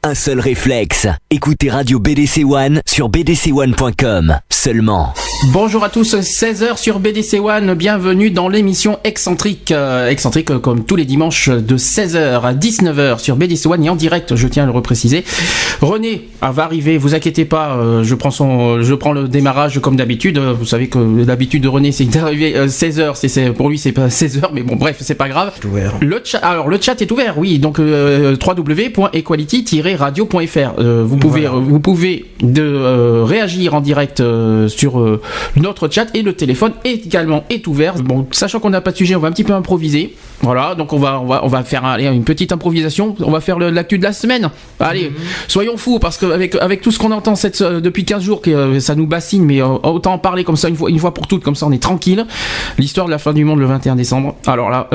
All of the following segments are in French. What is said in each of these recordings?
un seul réflexe. Écoutez Radio BDC One sur bdc1.com seulement. Bonjour à tous, 16h sur BDC One, bienvenue dans l'émission Excentrique. Excentrique comme tous les dimanches de 16h à 19h sur BDC One et en direct, je tiens à le repréciser. René va arriver, vous inquiétez pas, je prends le démarrage comme d'habitude. Vous savez que l'habitude de René c'est d'arriver 16h, pour lui c'est pas 16h, mais bon bref, c'est pas grave. Le chat est ouvert, oui, donc www.equality-radio.fr. Vous pouvez réagir en direct sur notre chat et le téléphone également est ouvert. Bon, sachant qu'on n'a pas de sujet, on va un petit peu improviser. Voilà, donc on va faire une petite improvisation. On va faire l'actu de la semaine. Allez, soyons fous parce qu'avec tout ce qu'on entend depuis 15 jours, que ça nous bassine, mais autant en parler comme ça une fois pour toutes, comme ça on est tranquille. L'histoire de la fin du monde le 21 décembre. Alors là,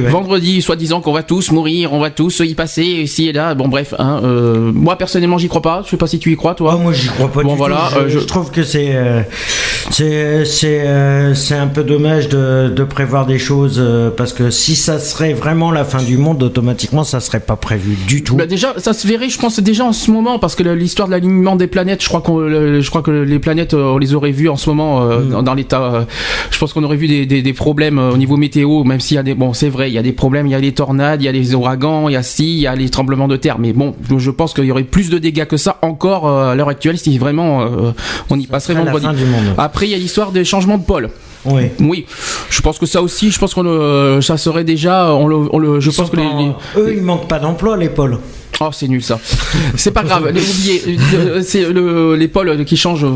vendredi, soi-disant qu'on va tous mourir, on va tous y passer ici et là. Bon bref, moi personnellement j'y crois pas. Je sais pas si tu y crois toi. Moi j'y crois pas du tout. Je trouve que c'est un peu dommage de prévoir des choses parce que si ça serait vraiment la fin du monde, automatiquement ça serait pas prévu du tout. Bah déjà ça se verrait, je pense déjà en ce moment parce que l'histoire de l'alignement des planètes, je crois que les planètes on les aurait vues en ce moment dans l'état. Je pense qu'on aurait vu des problèmes au niveau météo, même s'il y a c'est vrai, il y a des problèmes, il y a les tornades, il y a les ouragans, il y a les tremblements de terre, mais bon, je pense qu'il y aurait plus de dégâts que ça encore à l'heure actuelle si vraiment on y passerait vendredi. Après il y a l'histoire des changements de pôle. Oui, je pense que ça aussi, ça serait déjà, je pense que eux ils manquent pas d'emploi les pôles. Oh, c'est nul ça. C'est pas grave. Oubliez, c'est les pôles qui changent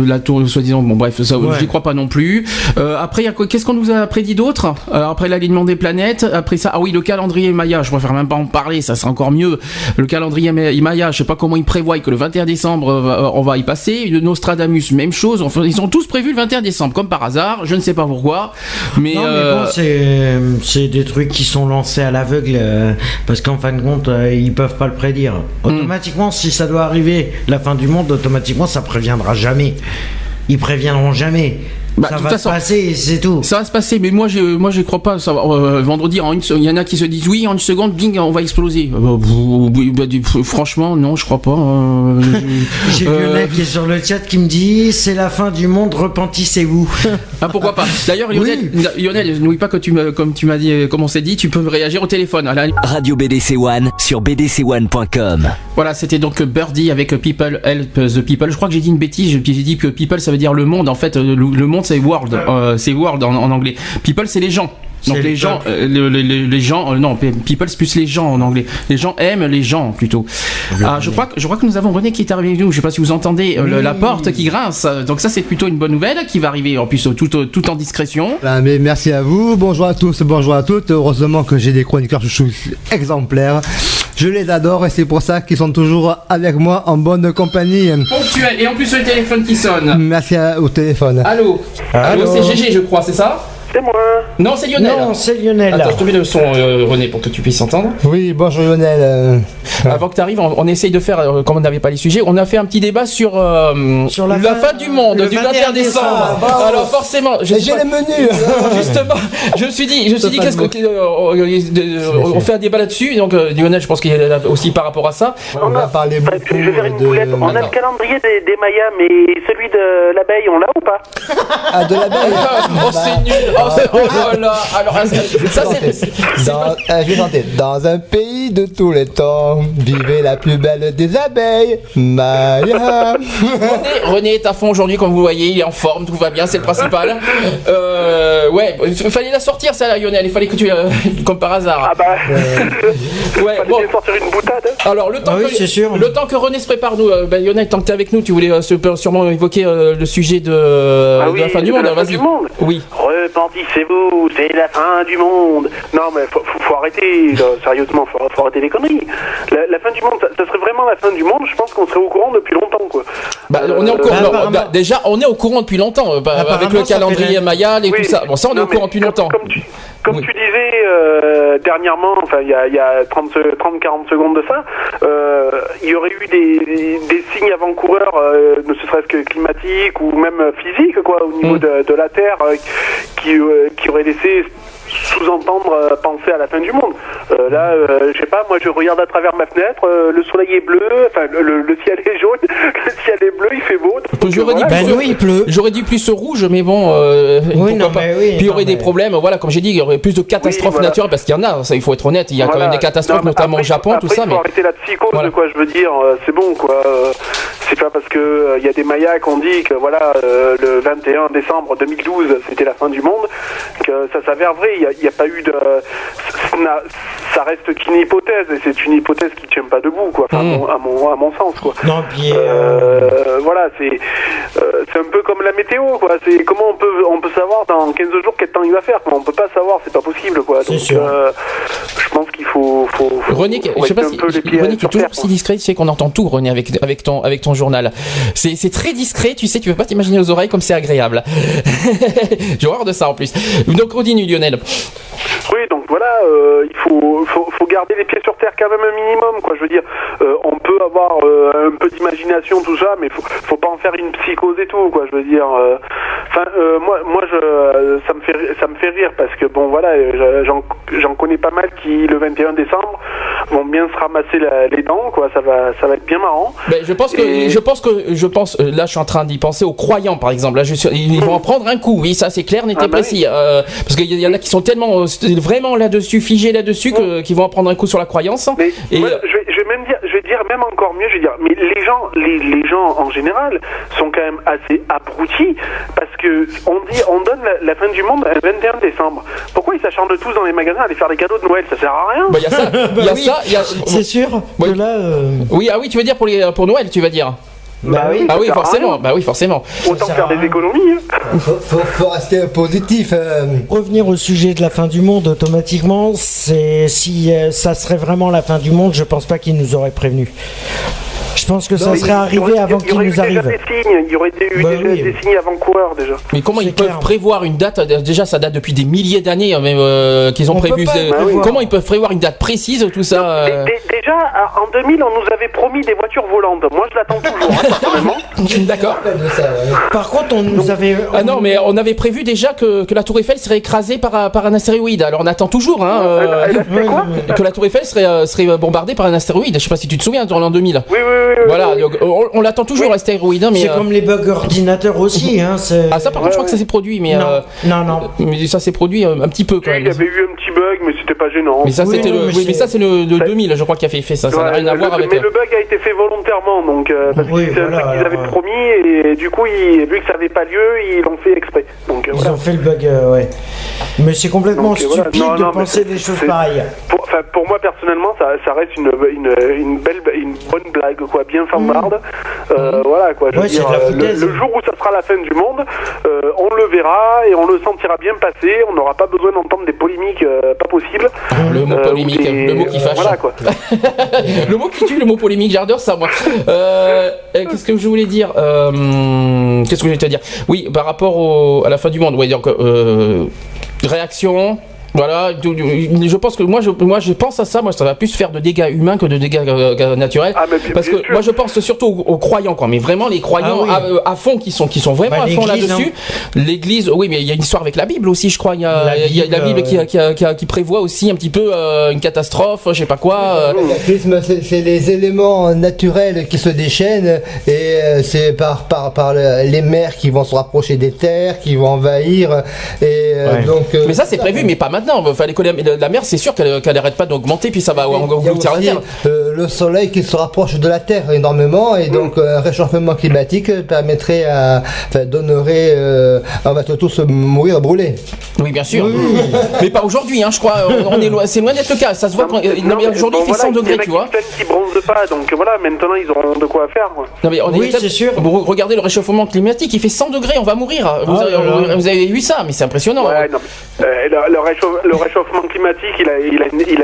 la tour, soi-disant. Bon, bref, ça, j'y crois pas non plus. Après, qu'est-ce qu'on nous a prédit d'autre après l'alignement des planètes, après ça, le calendrier Maya. Je préfère même pas en parler. Ça serait encore mieux. Le calendrier Maya, je sais pas comment ils prévoient que le 21 décembre, on va y passer. Le Nostradamus, même chose. Enfin, ils ont tous prévu le 21 décembre, comme par hasard. Je ne sais pas pourquoi. Mais bon, c'est des trucs qui sont lancés à l'aveugle parce qu'en fin de compte, ils peuvent pas le prédire. Automatiquement, si ça doit arriver la fin du monde, automatiquement ça préviendra jamais. Ils préviendront jamais. Ça va se passer et c'est tout. Ça va se passer, mais moi je crois pas. Ça va, vendredi, il y en a qui se disent oui, en une seconde, bing, on va exploser. Franchement, non, je crois pas. J'ai Lionel qui est sur le chat qui me dit c'est la fin du monde, repentissez-vous. Pourquoi pas. D'ailleurs, Lionel, n'oublie pas que comme tu m'as dit, comme on s'est dit, tu peux réagir au téléphone. Radio BDC One sur bdc1.com. Voilà, c'était donc Birdie avec People Help the People. Je crois que j'ai dit une bêtise. J'ai dit que People ça veut dire le monde. En fait, le monde c'est world, c'est world en anglais. People c'est les gens. Donc les gens, non, people c'est plus les gens en anglais. Les gens aiment les gens plutôt. Je crois que nous avons René qui est arrivé avec nous. Je sais pas si vous entendez la porte qui grince. Donc ça c'est plutôt une bonne nouvelle qui va arriver en plus tout en discrétion. Mais merci à vous. Bonjour à tous, bonjour à toutes. Heureusement que j'ai des chroniqueurs chouchous exemplaires. Je les adore et c'est pour ça qu'ils sont toujours avec moi en bonne compagnie. Ponctuel et en plus le téléphone qui sonne. Merci au téléphone. Allô, c'est GG je crois, c'est ça? C'est moi. Non, c'est Lionel. Non, c'est Lionel. Attends, je te mets le son, René, pour que tu puisses entendre. Oui, bonjour Lionel. Avant que tu arrives, on essaye de faire, comme on n'avait pas les sujets, on a fait un petit débat sur la fin du monde, du 21 décembre. Alors forcément, j'ai le menu. Justement, je me suis dit, qu'est-ce on fait un débat là-dessus. Donc Lionel, je pense qu'il est là aussi par rapport à ça. On va parler beaucoup On a le calendrier des Mayas, mais celui de l'abeille, on l'a ou pas? Ah, de l'abeille. Oh, c'est nul. Oh là. Alors ça c'est je vais chanter. Dans un pays de tous les temps, vivait la plus belle des abeilles, Maya. René est à fond aujourd'hui, comme vous voyez, il est en forme, tout va bien, c'est le principal. Ouais, il fallait la sortir ça là, Lionel, il fallait que tu comme par hasard. Ah bah. Ouais, bon. Sortir une boutade. Alors le temps que René se prépare, nous, Lionel, tant que t'es avec nous, tu voulais sûrement évoquer le sujet de la fin du monde. Vas-y. Oui. Repentissez-vous, c'est la fin du monde. Non mais faut arrêter, là, sérieusement, faut arrêter les conneries. La fin du monde, ça serait vraiment la fin du monde, je pense qu'on serait au courant depuis longtemps quoi. On est au courant, déjà on est au courant depuis longtemps, avec le calendrier Maya et tout ça. Bon ça on est au courant depuis longtemps. Comme tu disais dernièrement, enfin il y a 30-40 secondes de ça, il y aurait eu des signes avant-coureurs, ne serait-ce que climatiques ou même physiques quoi, au niveau de la Terre, qui aurait laissé sous-entendre penser à la fin du monde. Là, je sais pas, moi je regarde à travers ma fenêtre, le soleil est bleu, enfin le ciel est jaune, le ciel est bleu, il fait beau. J'aurais dit plus rouge, mais bon. Puis il y aurait des problèmes, voilà, comme j'ai dit, il y aurait plus de catastrophes naturelles, parce qu'il y en a, ça il faut être honnête, il y a quand même des catastrophes, notamment au Japon, tout ça. Il faut arrêter la psychose, quoi, je veux dire, c'est bon, quoi. C'est pas parce que y a des Mayas qui ont dit que voilà, le 21 décembre 2012 c'était la fin du monde que ça s'avère vrai. Il y a pas eu de, ça reste qu'une hypothèse et c'est une hypothèse qui tient pas debout, quoi. Enfin, à mon sens, quoi. Non, puis voilà, c'est un peu comme la météo, quoi. C'est comment on peut savoir dans 15 jours quel temps il va faire, quoi. On peut pas savoir, c'est pas possible, quoi. Donc je pense qu'il faut René, je sais pas si René qui est toujours si discret, tu sais qu'on entend tout, René, avec ton journal. C'est très discret, tu sais, tu peux pas t'imaginer aux oreilles comme c'est agréable. J'ai horreur de ça en plus. Donc continue, Lionel. Oui, donc voilà, il faut garder les pieds sur terre quand même un minimum, quoi. Je veux dire, on peut avoir un peu d'imagination, tout ça, mais faut pas en faire une psychose et tout, quoi. Je veux dire, moi, ça me fait rire parce que bon, voilà, j'en connais pas mal qui le 21 décembre vont bien se ramasser les dents, quoi. Ça va être bien marrant. Ben, je pense, là, je suis en train d'y penser aux croyants, par exemple. Là, ils vont en prendre un coup, oui, ça c'est clair, net et précis. Parce qu'il y en a qui sont tellement vraiment là-dessus, figés là-dessus, qu'ils vont en prendre un coup sur la croyance. Mais moi, je vais dire même encore mieux, mais les gens en général sont quand même assez abrutis parce que on donne la fin du monde le 21 décembre. Pourquoi ils s'acharnent tous dans les magasins à aller faire des cadeaux de Noël? Ça sert à rien. Bah, il y a ça. C'est sûr que là. Oui, tu veux dire pour Noël, tu vas dire. Bah oui. Ah oui, forcément. Bah oui, forcément. Autant faire des économies. Hein. Faut rester positif. Revenir au sujet de la fin du monde automatiquement, si ça serait vraiment la fin du monde, je pense pas qu'ils nous auraient prévenus. Je pense que ça serait arrivé avant qu'ils nous arrivent. Il y aurait eu des signes avant-coureurs déjà. Mais comment ils peuvent prévoir une date? Déjà, ça date depuis des milliers d'années qu'ils ont prévu. Comment ils peuvent prévoir une date précise, tout ça? Déjà, en 2000, on nous avait promis des voitures volantes. Moi, je l'attends toujours, personnellement. D'accord. Par contre, on nous avait... Ah non, mais on avait prévu déjà que la Tour Eiffel serait écrasée par un astéroïde. Alors, on attend toujours que la Tour Eiffel serait bombardée par un astéroïde. Je sais pas si tu te souviens, en l'an 2000. Oui. Voilà, donc, on l'attend toujours, astéroïde. Mais c'est comme les bugs ordinateurs aussi. Ah, ça, par contre, je crois que ça s'est produit. Mais, non. Mais ça s'est produit un petit peu quand même. Il y avait eu un petit bug, mais c'était pas gênant. Mais ça, mais ça, c'est le 2000, je crois, qui a fait ça. Ça n'a rien à voir avec. Mais le bug a été fait volontairement, donc parce qu'ils avaient promis, et du coup, vu que ça n'avait pas lieu, ils l'ont fait exprès. Donc, ils ont fait le bug, ouais. Mais c'est complètement stupide de penser des choses pareilles. Pour moi, personnellement, ça reste une bonne blague, quoi, bien fanfarde. Voilà, quoi. Je veux dire, le jour où ça sera la fin du monde, on le verra et on le sentira bien passer. On n'aura pas besoin d'entendre des polémiques pas possibles. Le mot polémique, le mot qui fâche. Voilà, quoi. Le mot qui tue, le mot polémique, j'adore ça, moi. Qu'est-ce que je voulais dire Qu'est-ce que je voulais te dire? Oui, par rapport à la fin du monde, ouais, donc réaction. Voilà, je pense que moi je pense à ça, moi ça va plus faire de dégâts humains que de dégâts naturels, parce que moi je pense surtout aux croyants, quoi, mais vraiment les croyants à fond qui sont vraiment à fond là-dessus. L'église, oui, mais il y a une histoire avec la Bible aussi, je crois. Il y a la Bible qui prévoit aussi un petit peu une catastrophe, je sais pas quoi. Le cataclysme, c'est les éléments naturels qui se déchaînent et c'est par les mers qui vont se rapprocher des terres, qui vont envahir et donc. Mais ça c'est prévu, mais pas maintenant. Enfin, la mer, c'est sûr qu'elle n'arrête pas d'augmenter, puis ça va engloutir la terre. Le soleil qui se rapproche de la terre énormément, et donc un réchauffement climatique donnerait, on va tous mourir brûlés. Oui, bien sûr. Mais pas aujourd'hui, je crois. C'est loin d'être le cas. Ça se voit. Aujourd'hui, il fait 100 degrés, tu vois. Qui bronzent pas, donc voilà, maintenant ils auront de quoi faire. Non, mais c'est sûr. Regardez le réchauffement climatique, il fait 100 degrés, on va mourir. Vous avez vu ça, mais c'est impressionnant. Ouais, non, le réchauffement climatique, il a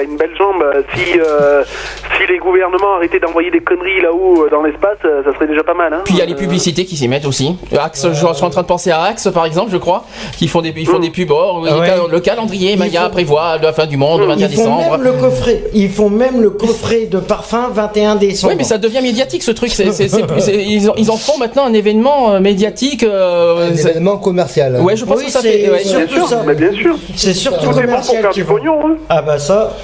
une belle jambe. Si les gouvernements arrêtaient d'envoyer des conneries là-haut dans l'espace, ça serait déjà pas mal. Hein. Puis il y a les publicités qui s'y mettent aussi. Axe, je suis en train de penser à Axe par exemple, je crois, qui font des pubs. Le calendrier Maya prévoit la fin du monde le 21 décembre. Ils font même le coffret de parfum 21 décembre. Oui, mais ça devient médiatique ce truc. Ils en font maintenant un événement médiatique. Un événement commercial. Ouais, je pense que ça fait. Ouais, surtout ça. Mais bien sûr. C'est surtout commercial. Pour faire du pognon. Hein. Ah bah ça.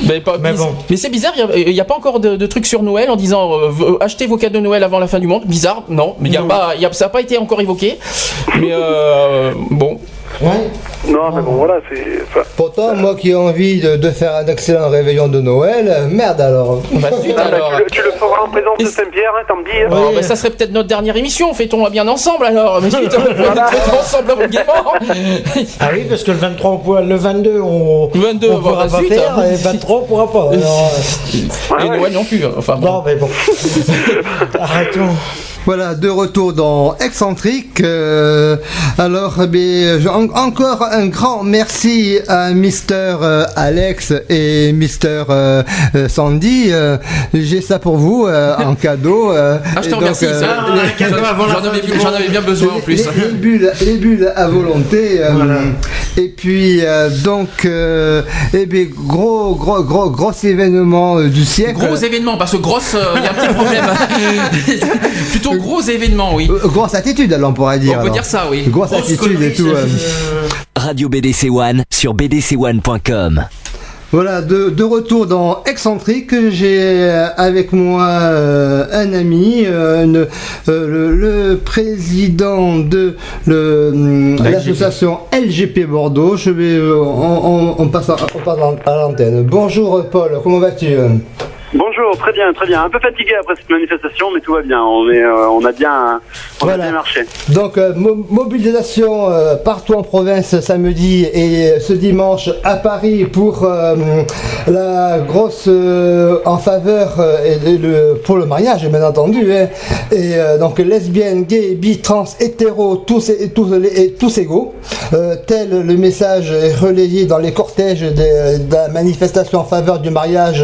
Mais bon. Mais c'est bizarre, il n'y a pas encore de trucs sur Noël en disant achetez vos cadeaux de Noël avant la fin du monde. Bizarre, non, mais ça n'a pas été encore évoqué. Mais bon. Ouais. Non, mais bon, voilà, c'est. Pourtant, moi qui ai envie de faire un excellent réveillon de Noël, merde alors. Bah, alors. Tu le feras en présence de Saint-Pierre, hein, tant pis. Oui. Bah, ça serait peut-être notre dernière émission, fêtons-la bien ensemble alors. Mais fêtons ensemble gaiement. Ah oui, parce que le 23, le 22, on pourra pas faire, et le 23, on pourra pas. Alors, et Noël non plus. Enfin, bon. Non, mais bon. Arrêtons. Voilà, de retour dans Excentrique. Encore un grand merci à Mister Alex et Mister Sandy. J'ai ça pour vous en cadeau. Je te remercie. J'en avais bien besoin en plus. Les bulles à volonté. Voilà. Et puis gros événement du siècle. Gros événement, parce que grosse, il y a un petit problème. Plutôt gros événement, oui. Grosse attitude, alors on pourrait dire. On peut dire ça, oui. Grosse attitude et tout. Radio BDC One sur bdc1.com. Voilà, de retour dans Excentrique, j'ai avec moi un ami, le président de l'association LGP Bordeaux. On passe à l'antenne. Bonjour Paul, comment vas-tu ? Bonjour, très bien. Un peu fatigué après cette manifestation, mais tout va bien. On a bien marché. Donc mobilisation partout en province samedi et ce dimanche à Paris pour la grosse en faveur pour le mariage, bien entendu. Hein. Et donc lesbiennes, gays, bi, trans, hétéros, tous égaux. Tel le message est relayé dans les cortèges de la manifestation en faveur du mariage.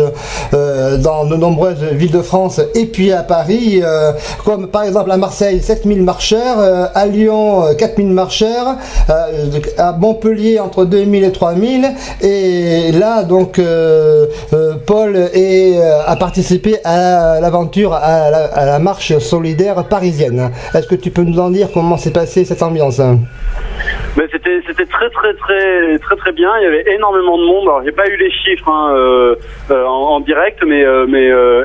Dans de nombreuses villes de France et puis à Paris, comme par exemple à Marseille 7000 marcheurs, à Lyon 4000 marcheurs, à Montpellier entre 2000 et 3000, et là donc Paul a participé à l'aventure, à la marche solidaire parisienne. Est-ce que tu peux nous en dire comment s'est passée cette ambiance ? Mais c'était très bien. Il y avait énormément de monde. Alors j'ai pas eu les chiffres en direct, mais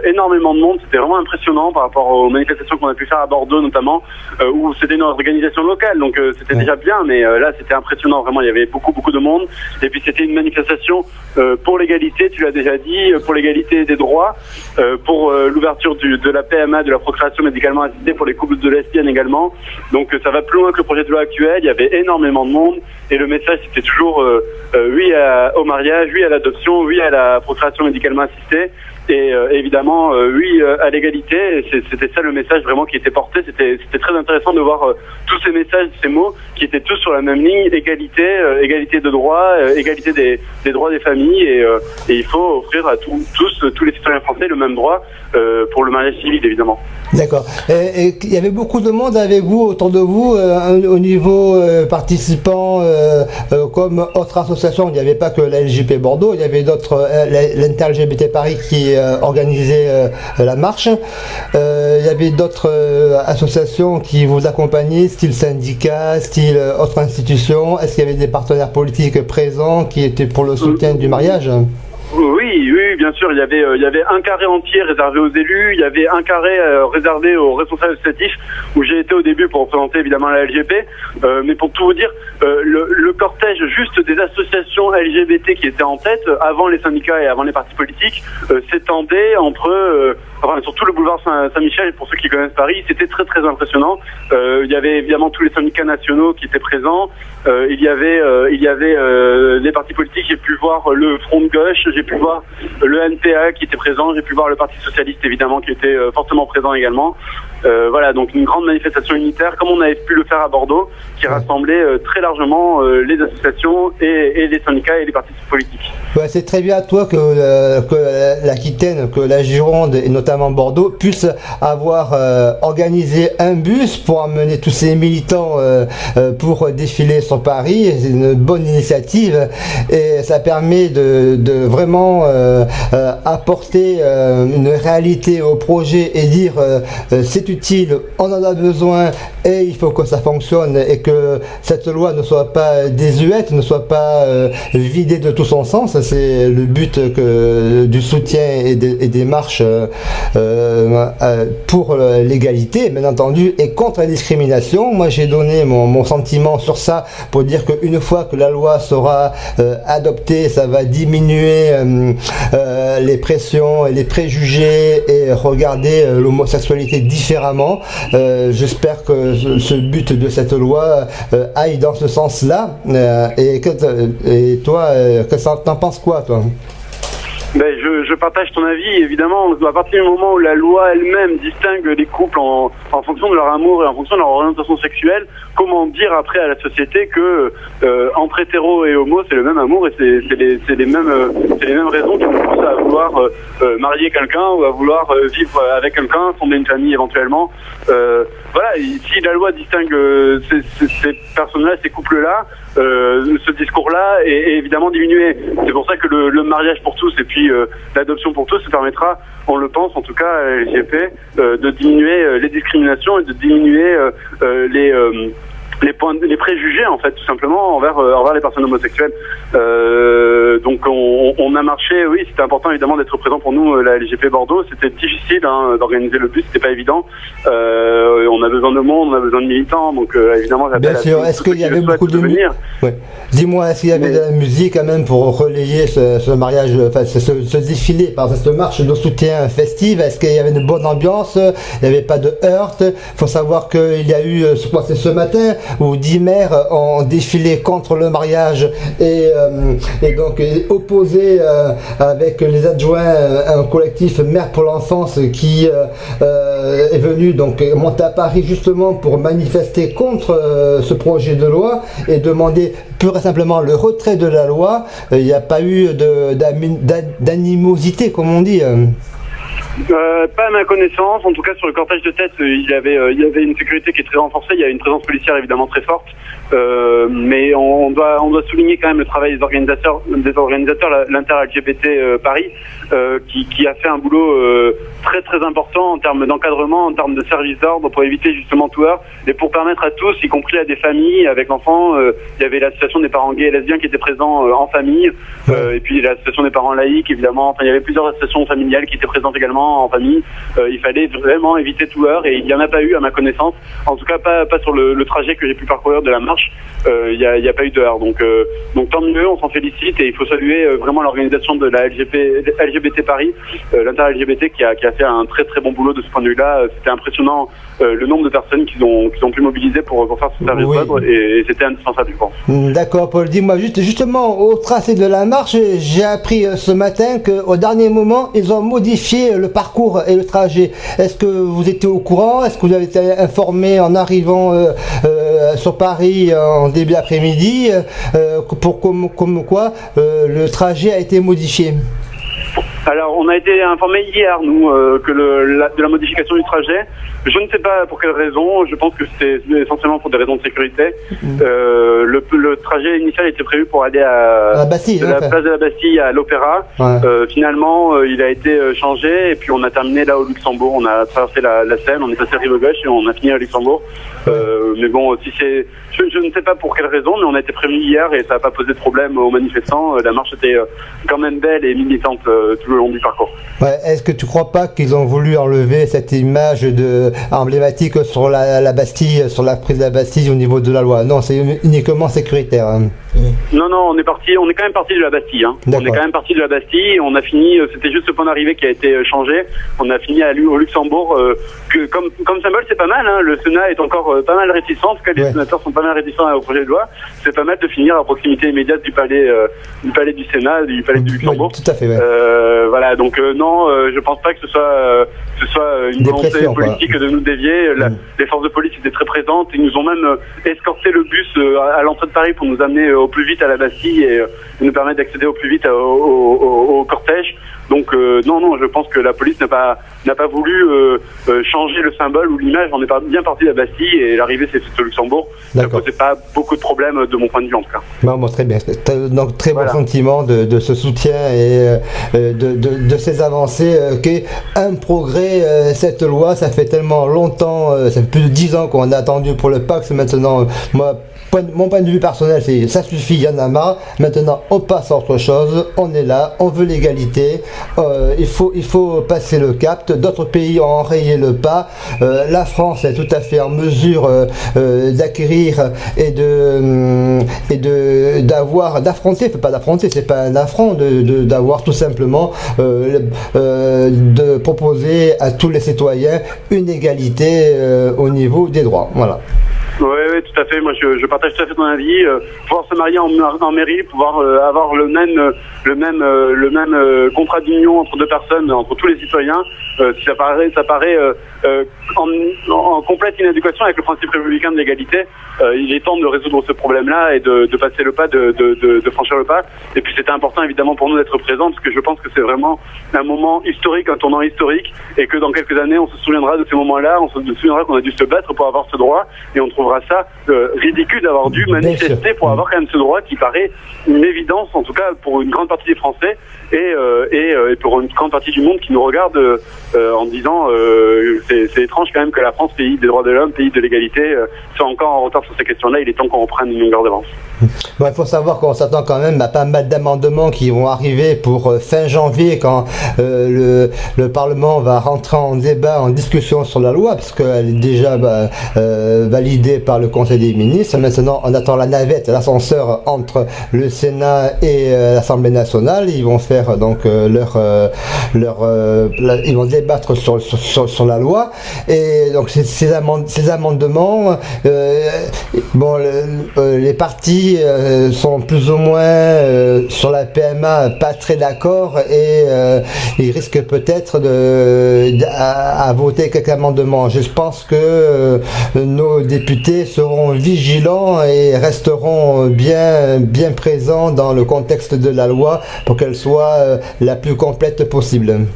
énormément de monde. C'était vraiment impressionnant par rapport aux manifestations qu'on a pu faire à Bordeaux notamment, où c'était une organisation locale. Donc c'était déjà bien, mais là c'était impressionnant. Vraiment, il y avait beaucoup de monde. Et puis c'était une manifestation pour l'égalité. Tu l'as déjà dit, pour l'égalité des droits, pour l'ouverture de la PMA, de la procréation médicalement assistée pour les couples de lesbiennes également. Donc ça va plus loin que le projet de loi actuel. Il y avait énormément de monde et le message c'était toujours oui au mariage, oui à l'adoption, oui à la procréation médicalement assistée et évidemment oui à l'égalité. Et c'était ça le message vraiment qui était porté. C'était très intéressant de voir tous ces messages, ces mots qui étaient tous sur la même ligne: égalité de droits, égalité des droits des familles, et il faut offrir à tous les citoyens français le même droit pour le mariage civil évidemment. D'accord. Et il y avait beaucoup de monde avec vous, autour de vous, au niveau participants, comme autres associations. Il n'y avait pas que la LGP Bordeaux, il y avait d'autres, l'Inter-LGBT Paris qui organisait la marche. Il y avait d'autres associations qui vous accompagnaient, style syndicat, style autres institutions. Est-ce qu'il y avait des partenaires politiques présents qui étaient pour le soutien du mariage ? Oui, bien sûr. Il y avait un carré entier réservé aux élus. Il y avait un carré réservé aux responsables associatifs où j'ai été au début pour représenter évidemment la LGP. Mais pour tout vous dire, le cortège juste des associations LGBT qui étaient en tête avant les syndicats et avant les partis politiques s'étendait sur tout le boulevard Saint-Michel. Pour ceux qui connaissent Paris, c'était très très impressionnant. Il y avait évidemment tous les syndicats nationaux qui étaient présents. Il y avait les partis politiques. J'ai pu voir le Front de gauche, j'ai pu voir le NPA qui était présent, j'ai pu voir le Parti socialiste évidemment qui était fortement présent également. Voilà, donc une grande manifestation unitaire, comme on avait pu le faire à Bordeaux, qui rassemblait très largement les associations et les syndicats et les partis politiques. Ouais, c'est très bien toi que l'Aquitaine, que la Gironde et notamment Bordeaux puissent avoir organisé un bus pour emmener tous ces militants pour défiler sur Paris. C'est une bonne initiative et ça permet de vraiment apporter une réalité au projet et dire c'est utile, on en a besoin et il faut que ça fonctionne et que cette loi ne soit pas désuète, ne soit pas vidée de tout son sens. C'est le but du soutien et des marches pour l'égalité, bien entendu, et contre la discrimination. Moi, j'ai donné mon sentiment sur ça pour dire qu'une fois que la loi sera adoptée, ça va diminuer les pressions et les préjugés et regarder l'homosexualité différemment. J'espère que ce but de cette loi aille dans ce sens-là. Et toi, t'en penses quoi, toi? Ben, je partage ton avis, évidemment. À partir du moment où la loi elle-même distingue les couples en fonction de leur amour et en fonction de leur orientation sexuelle, comment dire après à la société que entre hétéros et homos c'est le même amour et c'est les mêmes raisons qui nous poussent à vouloir marier quelqu'un ou à vouloir vivre avec quelqu'un, fonder une famille éventuellement. Voilà, si la loi distingue ces personnes-là, ces couples-là, ce discours-là est évidemment diminué. C'est pour ça que le mariage pour tous et puis l'adoption pour tous, ça permettra, on le pense en tout cas à LGP, de diminuer les discriminations et de diminuer les préjugés en fait tout simplement envers les personnes homosexuelles. Donc on a marché, oui, c'était important évidemment d'être présent pour nous, la LGP Bordeaux. C'était difficile d'organiser le bus, c'était pas évident. On a besoin de monde, on a besoin de militants, donc évidemment bien sûr. Est-ce qu'il y avait beaucoup de musique? Ouais. Dis-moi, est-ce qu'il y avait de la musique quand même pour relayer ce mariage, enfin ce défilé, par cette marche de soutien festive? Est-ce qu'il y avait une bonne ambiance? Il n'y avait pas de heurts? Il faut savoir qu'il y a eu, c'est ce matin où 10 maires ont défilé contre le mariage et donc opposé avec les adjoints un collectif Mères pour l'enfance qui est venu donc monter à Paris justement pour manifester contre ce projet de loi et demander pur et simplement le retrait de la loi. Il n'y a pas eu d'animosité comme on dit. Pas à ma connaissance, en tout cas sur le cortège de tête, il y avait une sécurité qui est très renforcée, il y a une présence policière évidemment très forte, mais on doit souligner quand même le travail des organisateurs, l'Inter-LGBT Paris, qui a fait un boulot très très important en termes d'encadrement, en termes de service d'ordre pour éviter justement tout heurt et pour permettre à tous, y compris à des familles avec enfants. Il y avait l'association des parents gays et lesbiens qui étaient présents en famille, et puis l'association des parents laïcs évidemment. Enfin, il y avait plusieurs associations familiales qui étaient présentes également en famille. Il fallait vraiment éviter tout heurt et il n'y en a pas eu à ma connaissance, en tout cas pas sur le trajet que j'ai pu parcourir de la marche. Il n'y a pas eu de heurt, donc tant mieux, on s'en félicite et il faut saluer vraiment l'organisation de la LGBT Paris, l'inter-LGBT qui a fait un très très bon boulot de ce point de vue-là. C'était impressionnant le nombre de personnes qu'ils ont pu mobiliser pour faire ce service d'ordre et c'était indispensable, je pense. D'accord, Paul, dis-moi justement au tracé de la marche, j'ai appris ce matin qu'au dernier moment ils ont modifié le parcours et le trajet. Est-ce que vous étiez au courant? Est-ce que vous avez été informé en arrivant sur Paris en début après-midi pour comme quoi le trajet a été modifié? Alors, on a été informé hier, nous, de la modification du trajet. Je ne sais pas pour quelle raison. Je pense que c'était essentiellement pour des raisons de sécurité. Le trajet initial était prévu pour aller à la Bastille, de la place de la Bastille à l'Opéra. Ouais. Finalement, il a été changé et puis on a terminé là au Luxembourg. On a traversé la Seine, on est passé rive gauche et on a fini à Luxembourg. Mais bon, si c'est, je ne sais pas pour quelle raison, mais on a été prévenu hier et ça n'a pas posé de problème aux manifestants. La marche était quand même belle et militante tout le long du parcours. Ouais, est-ce que tu crois pas qu'ils ont voulu enlever cette image emblématique sur la Bastille, sur la prise de la Bastille au niveau de la loi? Non, c'est uniquement sécuritaire. Hein. Non, on est quand même parti de la Bastille. Hein. On est quand même parti de la Bastille. On a fini, c'était juste le point d'arrivée qui a été changé. On a fini au Luxembourg. Comme symbole, c'est pas mal. Hein. Le Sénat est encore pas mal réticent. En tout cas, les sénateurs sont pas mal réticents au projet de loi. C'est pas mal de finir à proximité immédiate du palais du Sénat, du palais du Luxembourg. Oui, tout à fait. Ouais. Voilà. Donc non, je pense pas que ce ce soit une volonté politique de nous dévier. Les forces de police étaient très présentes. Ils nous ont même escorté le bus à l'entrée de Paris pour nous amener au plus vite à la Bastille et nous permettre d'accéder au plus vite au cortège. Donc non, je pense que la police n'a pas voulu changer le symbole ou l'image. On est bien parti de la Bastille et l'arrivée s'est faite au Luxembourg. Ça ne posait pas beaucoup de problèmes de mon point de vue en tout cas. Bon, très bien. Donc très bon sentiment de ce soutien et de ces avancées qu'est un progrès. Cette loi, ça fait tellement longtemps, ça fait plus de 10 ans qu'on a attendu pour le Pacs. Maintenant, mon point de vue personnel, c'est ça suffit, il y en a marre. Maintenant, on passe à autre chose. On est là, on veut l'égalité. Il faut passer le cap. D'autres pays ont enrayé le pas. La France est tout à fait en mesure d'acquérir et d'affronter. C'est pas un affront d'avoir tout simplement de proposer à tous les citoyens une égalité au niveau des droits. Voilà. Oui, tout à fait. Moi, je partage tout à fait ton avis. Pouvoir se marier en mairie, pouvoir avoir le même contrat d'union entre deux personnes, entre tous les citoyens, ça paraît en complète inadéquation avec le principe républicain de l'égalité. Il est temps de résoudre ce problème-là et de passer le pas, de franchir le pas. Et puis c'était important évidemment pour nous d'être présents parce que je pense que c'est vraiment un moment historique, un tournant historique, et que dans quelques années on se souviendra de ces moments-là, on se souviendra qu'on a dû se battre pour avoir ce droit, et on trouvera ça ridicule d'avoir dû manifester pour avoir quand même ce droit qui paraît une évidence, en tout cas pour une grande partie des Français et pour une grande partie du monde qui nous regarde en disant c'est étrange quand même que la France, pays des droits de l'homme, pays de l'égalité, soit encore en retard sur ces questions-là. Il est temps qu'on reprenne une longueur d'avance. Bon, il faut savoir qu'on s'attend quand même à pas mal d'amendements qui vont arriver pour fin janvier quand le Parlement va rentrer en débat, en discussion sur la loi, parce qu'elle est déjà validée par le Conseil des ministres. Maintenant, on attend la navette, l'ascenseur entre le Sénat et l'Assemblée nationale. Ils vont faire donc ils vont débattre sur la loi, et donc ces amendements, les partis sont plus ou moins sur la PMA pas très d'accord, et ils risquent peut-être à voter quelques amendements. Je pense que nos députés seront vigilants et resteront bien présents dans le contexte de la loi pour qu'elle soit la plus complète possible.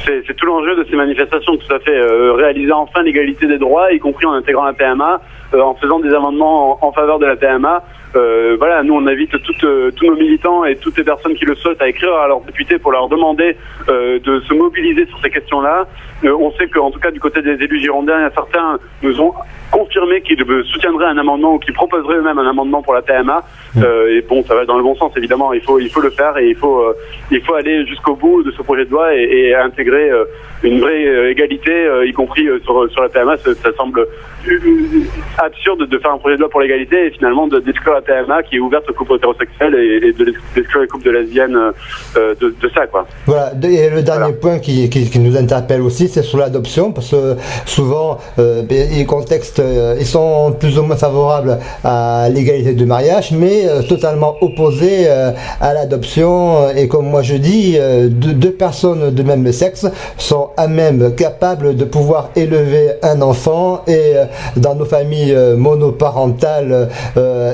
C'est tout l'enjeu de ces manifestations, tout à fait. Réaliser enfin l'égalité des droits, y compris en intégrant la PMA, en faisant des amendements en faveur de la PMA. Voilà, nous on invite tous nos militants et toutes les personnes qui le souhaitent à écrire à leurs députés pour leur demander de se mobiliser sur ces questions-là. On sait qu'en tout cas du côté des élus girondins, certains nous ont confirmé qu'ils soutiendraient un amendement ou qu'ils proposeraient eux-mêmes un amendement pour la PMA. Et bon, ça va dans le bon sens évidemment. Il faut le faire et il faut aller jusqu'au bout de ce projet de loi et intégrer une vraie égalité, y compris sur la PMA. Ça semble absurde de faire un projet de loi pour l'égalité et finalement d'exclure la PMA qui est ouverte aux couples hétérosexuels et d'exclure les couples de lesbiennes de ça, quoi. Voilà, et le dernier point qui nous interpelle aussi, c'est sur l'adoption, parce que souvent ils sont plus ou moins favorables à l'égalité de mariage, mais totalement opposés à l'adoption. Et comme moi je dis, deux personnes de même sexe sont à même capables de pouvoir élever un enfant, et dans nos familles monoparentales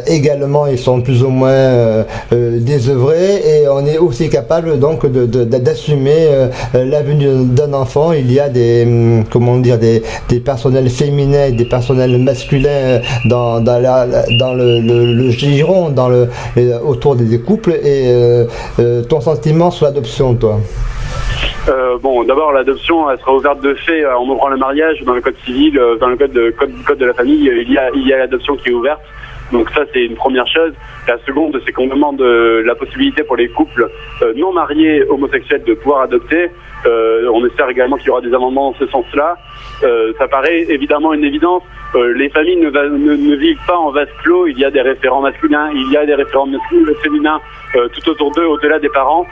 également ils sont plus ou moins désœuvrés, et on est aussi capable donc d'assumer l'avenir d'un enfant. Il y a des personnels féminins et des personnels masculins dans le giron, autour des couples. Et ton sentiment sur l'adoption, toi? Bon, d'abord, l'adoption, elle sera ouverte de fait en ouvrant le mariage. Dans le code civil, dans le code de la famille, il y a l'adoption qui est ouverte. Donc ça, c'est une première chose. La seconde, c'est qu'on demande la possibilité pour les couples non mariés homosexuels de pouvoir adopter. On espère également qu'il y aura des amendements dans ce sens-là. Ça paraît évidemment une évidence. Les familles ne vivent pas en vase clos. Il y a des référents masculins, il y a des référents féminins tout autour d'eux, au-delà des parents.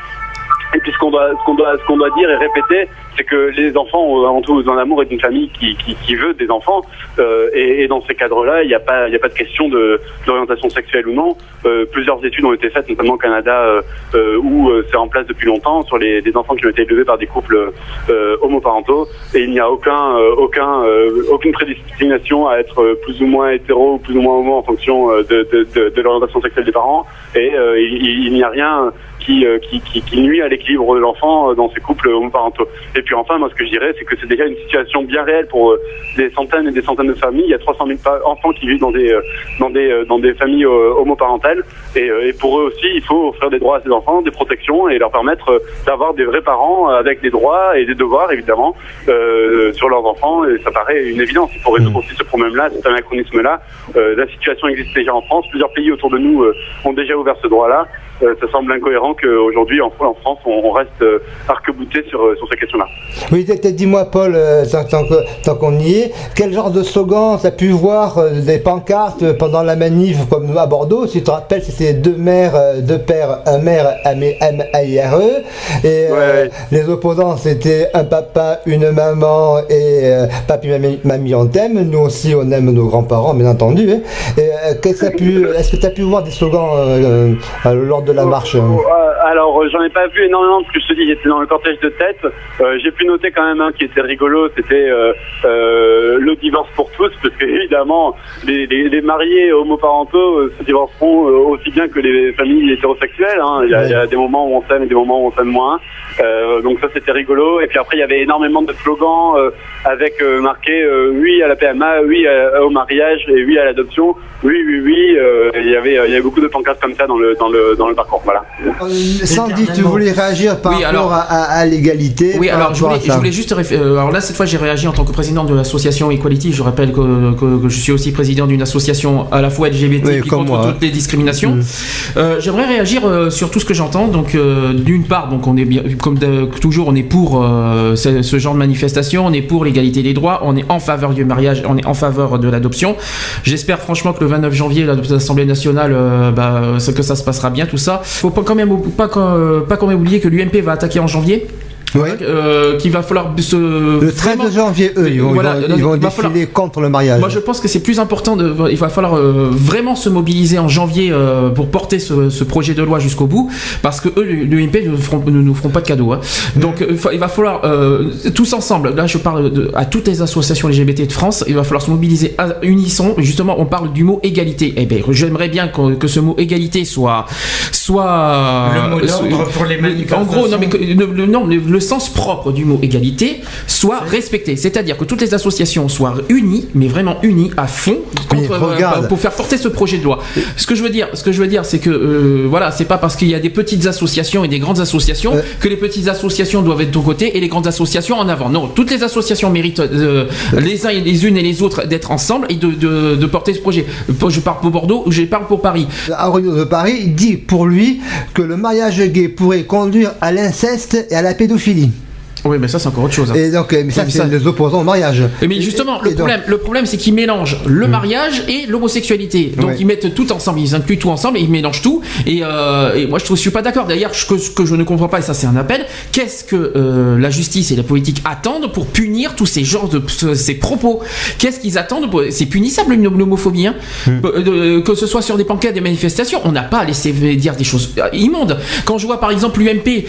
Et puis ce qu'on doit dire et répéter, c'est que les enfants ont avant tout besoin d'amour et d'une famille qui veut des enfants. Et dans ces cadres-là, il n'y a pas de question d'orientation sexuelle ou non. Plusieurs études ont été faites, notamment au Canada, où c'est en place depuis longtemps, sur des enfants qui ont été élevés par des couples homoparentaux. Et il n'y a aucune prédestination à être plus ou moins hétéro ou plus ou moins homo en fonction de l'orientation sexuelle des parents. Et il n'y a rien qui nuit à l'équilibre de l'enfant dans ces couples homoparentaux. Et puis enfin, moi ce que je dirais, c'est que c'est déjà une situation bien réelle pour des centaines et des centaines de familles. Il y a 300 000 enfants qui vivent dans des familles homoparentales. Et pour eux aussi, il faut offrir des droits à ces enfants, des protections, et leur permettre d'avoir des vrais parents avec des droits et des devoirs, évidemment, sur leurs enfants. Et ça paraît une évidence. Il faut résoudre aussi ce problème-là, cet anachronisme-là. La situation existe déjà en France. Plusieurs pays autour de nous ont déjà ouvert ce droit-là. Ça semble incohérent qu'aujourd'hui, en France, on reste arc-bouté sur ces questions-là. Oui, dis-moi, Paul, tant qu'on y est, quel genre de slogan tu as pu voir des pancartes pendant la manif, comme à Bordeaux? Si tu te rappelles, c'était deux mères, deux pères, un maire, M-A-I-R-E. Et les opposants, c'était un papa, une maman, et papi, mamie, on t'aime. Nous aussi, on aime nos grands-parents, bien entendu. Hein. Et, est-ce que tu as pu voir des slogans lors de la marche? Alors, j'en ai pas vu énormément, parce que je te dis, j'étais dans le cortège de tête. J'ai pu noter quand même un qui était rigolo, c'était le divorce pour tous, parce que évidemment, les mariés homoparentaux se divorceront aussi bien que les familles hétérosexuelles. Hein. Il y a des moments où on s'aime et des moments où on s'aime moins. Donc ça, c'était rigolo. Et puis après, il y avait énormément de slogans avec marqué oui à la PMA, oui au mariage et oui à l'adoption. Oui. Il y avait beaucoup de pancartes comme ça dans le parcours. Voilà. Sandy, tu voulais réagir par rapport à l'égalité? Oui, alors je voulais juste alors là cette fois j'ai réagi en tant que président de l'association Equality. Je rappelle que je suis aussi président d'une association à la fois LGBT qui contre toutes les discriminations. J'aimerais réagir sur tout ce que j'entends. Donc d'une part, donc on est bien, comme toujours, on est pour ce genre de manifestation, on est pour l'égalité des droits, on est en faveur du mariage, on est en faveur de l'adoption. J'espère franchement que le 29 janvier l'Assemblée nationale que ça se passera bien tout ça. Faut pas quand même oublier que l'UMP va attaquer en janvier. Oui. Qu'il va falloir le 13 janvier, ils vont défiler contre le mariage. Moi, je pense que c'est plus important. Il va falloir vraiment se mobiliser en janvier pour porter ce projet de loi jusqu'au bout, parce que eux, l'UMP ne nous feront pas de cadeau. Hein. Donc, il va falloir tous ensemble. Là, je parle à toutes les associations LGBT de France. Il va falloir se mobiliser à unisson. Justement, on parle du mot égalité. Eh bien, j'aimerais bien que ce mot égalité soit le mot d'ordre pour les manifestations. En gros, le sens propre du mot égalité soit respecté, c'est-à-dire que toutes les associations soient unies, mais vraiment unies à fond pour faire porter ce projet de loi. Ce que je veux dire, c'est que voilà, c'est pas parce qu'il y a des petites associations et des grandes associations que les petites associations doivent être de côté et les grandes associations en avant. Non, toutes les associations méritent les unes et les autres d'être ensemble et de porter ce projet. Je parle pour Bordeaux, je parle pour Paris. Aurélio de Paris dit pour lui que le mariage gay pourrait conduire à l'inceste et à la pédophilie. Oui, mais ça c'est encore autre chose. Hein. Et donc, mais ça c'est les opposants au mariage. Mais justement, le problème c'est qu'ils mélangent le mariage et l'homosexualité. Donc ils mettent tout ensemble, ils incluent tout ensemble et ils mélangent tout. Et moi je suis pas d'accord. D'ailleurs, ce que je ne comprends pas, et ça c'est un appel, qu'est-ce que la justice et la politique attendent pour punir tous ces genres ces propos? Qu'est-ce qu'ils attendent C'est punissable l'homophobie, hein. Que ce soit sur des pancartes, des manifestations, on n'a pas à laisser dire des choses immondes. Quand je vois par exemple l'UMP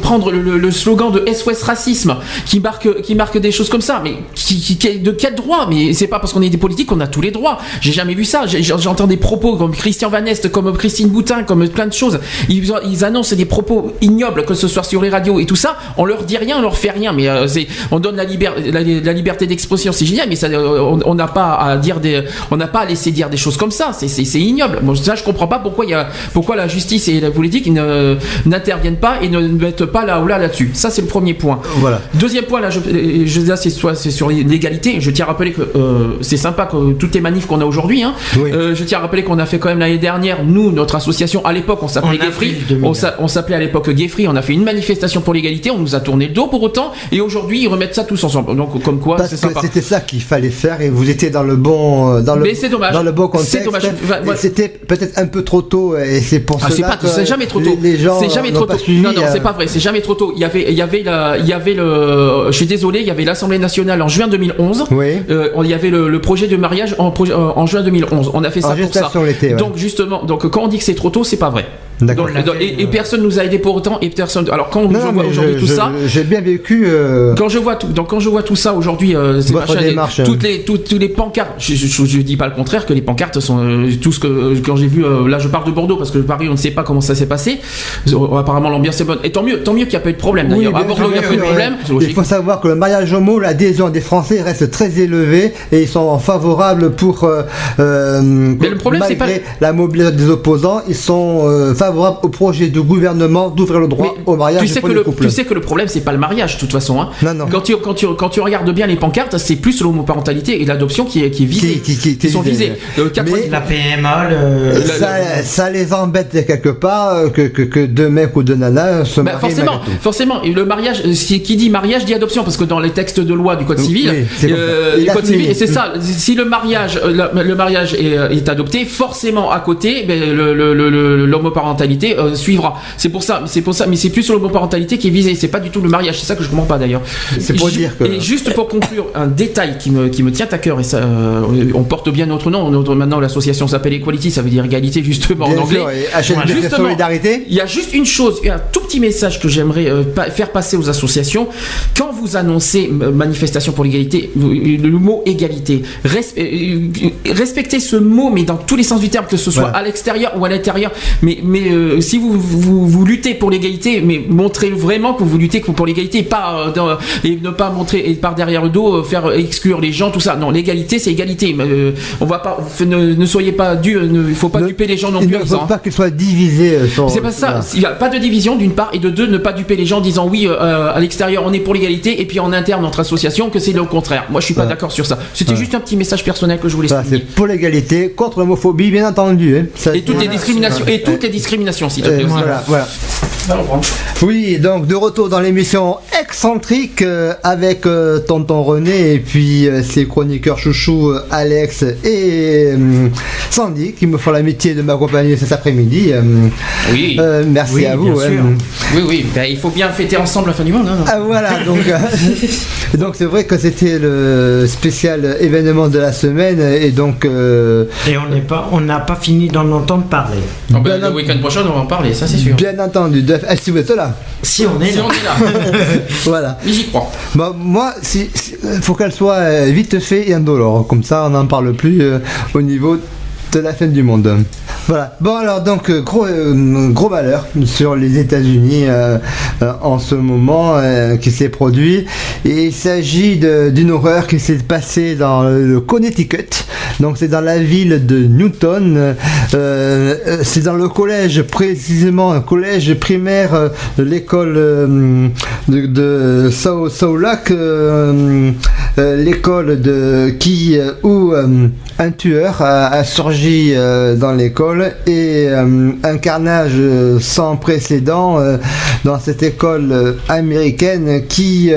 prendre le slogan de SOS Racisme, qui marque des choses comme ça, mais de quel droit? Mais c'est pas parce qu'on est des politiques qu'on a tous les droits. J'ai jamais vu ça. J'entends des propos comme Christian Van Est, comme Christine Boutin, comme plein de choses. Ils annoncent des propos ignobles, que ce soit sur les radios et tout ça. On leur dit rien, on leur fait rien. Mais on donne la liberté d'expression, c'est génial. Mais ça, on n'a pas à laisser dire des choses comme ça. C'est ignoble. Bon, ça, je comprends pas pourquoi la justice et la politique n'interviennent pas et ne mettent pas là-dessus. Ça, c'est le premier point. Voilà. Deuxième point, là, c'est sur l'égalité. Je tiens à rappeler que c'est sympa que toutes les manifs qu'on a aujourd'hui. Hein. Oui. Je tiens à rappeler qu'on a fait quand même l'année dernière, nous, notre association, à l'époque, on s'appelait Gayfree. On s'appelait à l'époque Gayfree. On a fait une manifestation pour l'égalité. On nous a tourné le dos pour autant. Et aujourd'hui, ils remettent ça tous ensemble. Donc, comme quoi, parce c'est que sympa. c'était ça qu'il fallait faire et vous étiez dans le bon, Mais c'est dommage. dans le bon contexte. C'est dommage. Et c'était peut-être un peu trop tôt et c'est pour cela que c'est jamais trop tôt. Les gens c'est jamais n'ont trop pas tôt. suivi, Non, c'est pas vrai. C'est jamais trop tôt. Il y avait je suis désolé, il y avait l'Assemblée nationale en juin 2011. Oui. Il y avait le projet de mariage en juin 2011. On a fait ça pour ça. L'été, ouais. Donc justement, quand on dit que c'est trop tôt, c'est pas vrai. D'accord. Et personne nous a aidé pour autant et personne. Alors quand je vois aujourd'hui tout ça, j'ai bien vécu. quand je vois tout ça aujourd'hui, tous les pancartes. Je dis pas le contraire que les pancartes sont tout ce que quand j'ai vu. Là, je pars de Bordeaux parce que Paris, on ne sait pas comment ça s'est passé. Apparemment, l'ambiance est bonne. Et tant mieux qu'il n'y a pas eu de problème. D'ailleurs, à Bordeaux, il n'y a pas eu de problème. Il faut savoir que le mariage homo, l'adhésion des Français reste très élevée et ils sont favorables pour. Mais le problème, c'est pas la mobilisation des opposants, ils sont favorables au projet du gouvernement d'ouvrir le droit au mariage pour les couples. Tu sais que le problème, c'est pas le mariage, de toute façon. Hein. Non. Quand tu regardes bien les pancartes, c'est plus l'homoparentalité et l'adoption qui est visée. Qui sont visés. Mais la PMA, ça les embête quelque part que deux mecs ou deux nanas se marient. Forcément. Et le mariage, qui dit mariage dit adoption, parce que dans les textes de loi du Code civil, et c'est ça. Si le mariage est adopté, forcément à côté, l'homoparentalité suivra. C'est pour ça, mais c'est plus sur l'homoparentalité qui est visé. C'est pas du tout le mariage. C'est ça que je comprends pas d'ailleurs. C'est pour dire que. Et juste pour conclure, un détail qui me tient à cœur, et ça, on porte bien notre nom. Maintenant, l'association s'appelle Equality, ça veut dire égalité justement en anglais. Justement, solidarité. Il y a juste une chose, un tout petit message que j'aimerais faire passer aux associations. Quand vous annoncez manifestation pour l'égalité, le mot égalité, respectez ce mot, mais dans tous les sens du terme, que ce soit à l'extérieur ou à l'intérieur. Mais si vous luttez pour l'égalité, mais montrez vraiment que vous luttez pour l'égalité, et ne pas montrer et par derrière le dos faire exclure les gens, tout ça. Non, l'égalité, c'est égalité. On va pas, ne soyez pas il faut pas duper les gens non plus. Il ne faut pas qu'ils soient divisés. C'est pas ça. Il n'y a pas de division d'une part, et de deux, ne pas duper les gens en disant oui, à l'extérieur on est pour l'égalité, et puis en interne notre association que c'est le contraire. Moi je suis pas d'accord sur ça. C'était juste un petit message personnel que je voulais souligner. C'est pour l'égalité, contre l'homophobie, bien entendu. Et toutes les discriminations, s'il te plaît. Voilà. Oui, donc de retour dans l'émission excentrique avec tonton René et puis ses chroniqueurs chouchous Alex et Sandy qui me font l'amitié de m'accompagner cet après-midi. Oui. Merci à vous. Oui. Il faut bien fêter ensemble la fin du monde. Hein. Ah, voilà, donc c'est vrai que c'était le spécial événement de la semaine et donc. Et on n'a pas fini d'en entendre parler. Le week-end prochain, on va en parler, ça c'est sûr. Bien entendu. Si vous êtes là. Si on est là. Voilà. Mais j'y crois. Moi, faut qu'elle soit vite fait et indolore. Comme ça, on n'en parle plus au niveau de la fin du monde. Voilà. Bon alors donc gros malheur sur les États-Unis en ce moment qui s'est produit. Et il s'agit d'une horreur qui s'est passée dans le Connecticut. Donc c'est dans la ville de Newton. C'est dans le collège, précisément un collège primaire de l'école de Saulac, l'école où un tueur a surgi dans l'école et un carnage sans précédent dans cette école américaine qui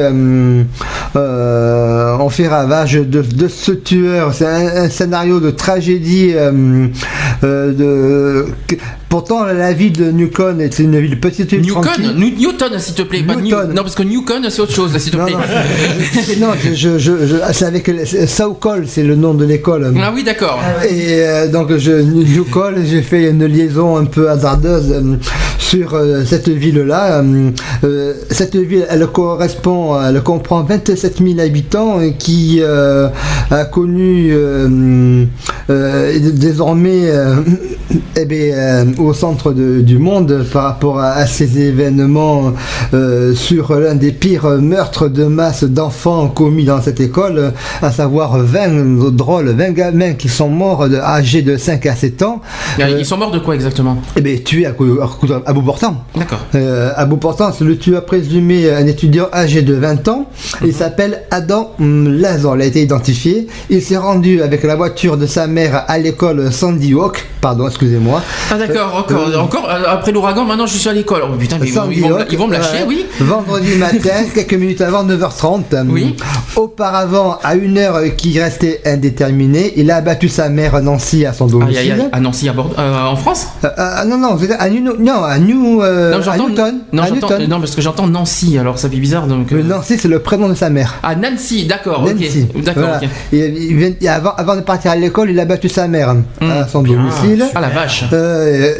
ont fait ravage de ce tueur. C'est un scénario de tragédie pourtant la ville de Newton est une ville petite. Newton s'il te plaît. Non parce que Newton c'est autre chose s'il te plaît. Non, c'est avec Saucol, c'est le nom de l'école. Ah oui d'accord. Et donc Newton, j'ai fait une liaison un peu hasardeuse sur cette ville-là. Cette ville, elle comprend 27 000 habitants qui a connu désormais au centre du monde par rapport à ces événements sur l'un des pires meurtres de masse d'enfants commis dans cette école, à savoir 20 gamins qui sont morts âgés de 5 à 7 ans. Ils sont morts de quoi exactement? Tués à bout portant. D'accord. À bout portant, c'est le tueur présumé, un étudiant âgé de 20 ans. Il s'appelle Adam Lazan. Il a été identifié. Il s'est rendu avec la voiture de sa mère à l'école Sandy Hook. Pardon, excusez-moi. Ah d'accord, encore après l'ouragan, maintenant je suis à l'école. Oh putain, ils vont me lâcher, oui. Vendredi matin, quelques minutes avant 9h30. Oui. Auparavant, à une heure qui restait indéterminée, il a abattu sa mère Nancy à son domicile. À Nancy, à Bordeaux, en France? Non, à Newton. Non, parce que j'entends Nancy, alors ça fait bizarre. Donc, Nancy, c'est le prénom de sa mère. Ah, Nancy, d'accord, Nancy. Ok. D'accord, voilà. Ok. Avant de partir à l'école, il a battu sa mère à son domicile. Ah la vache.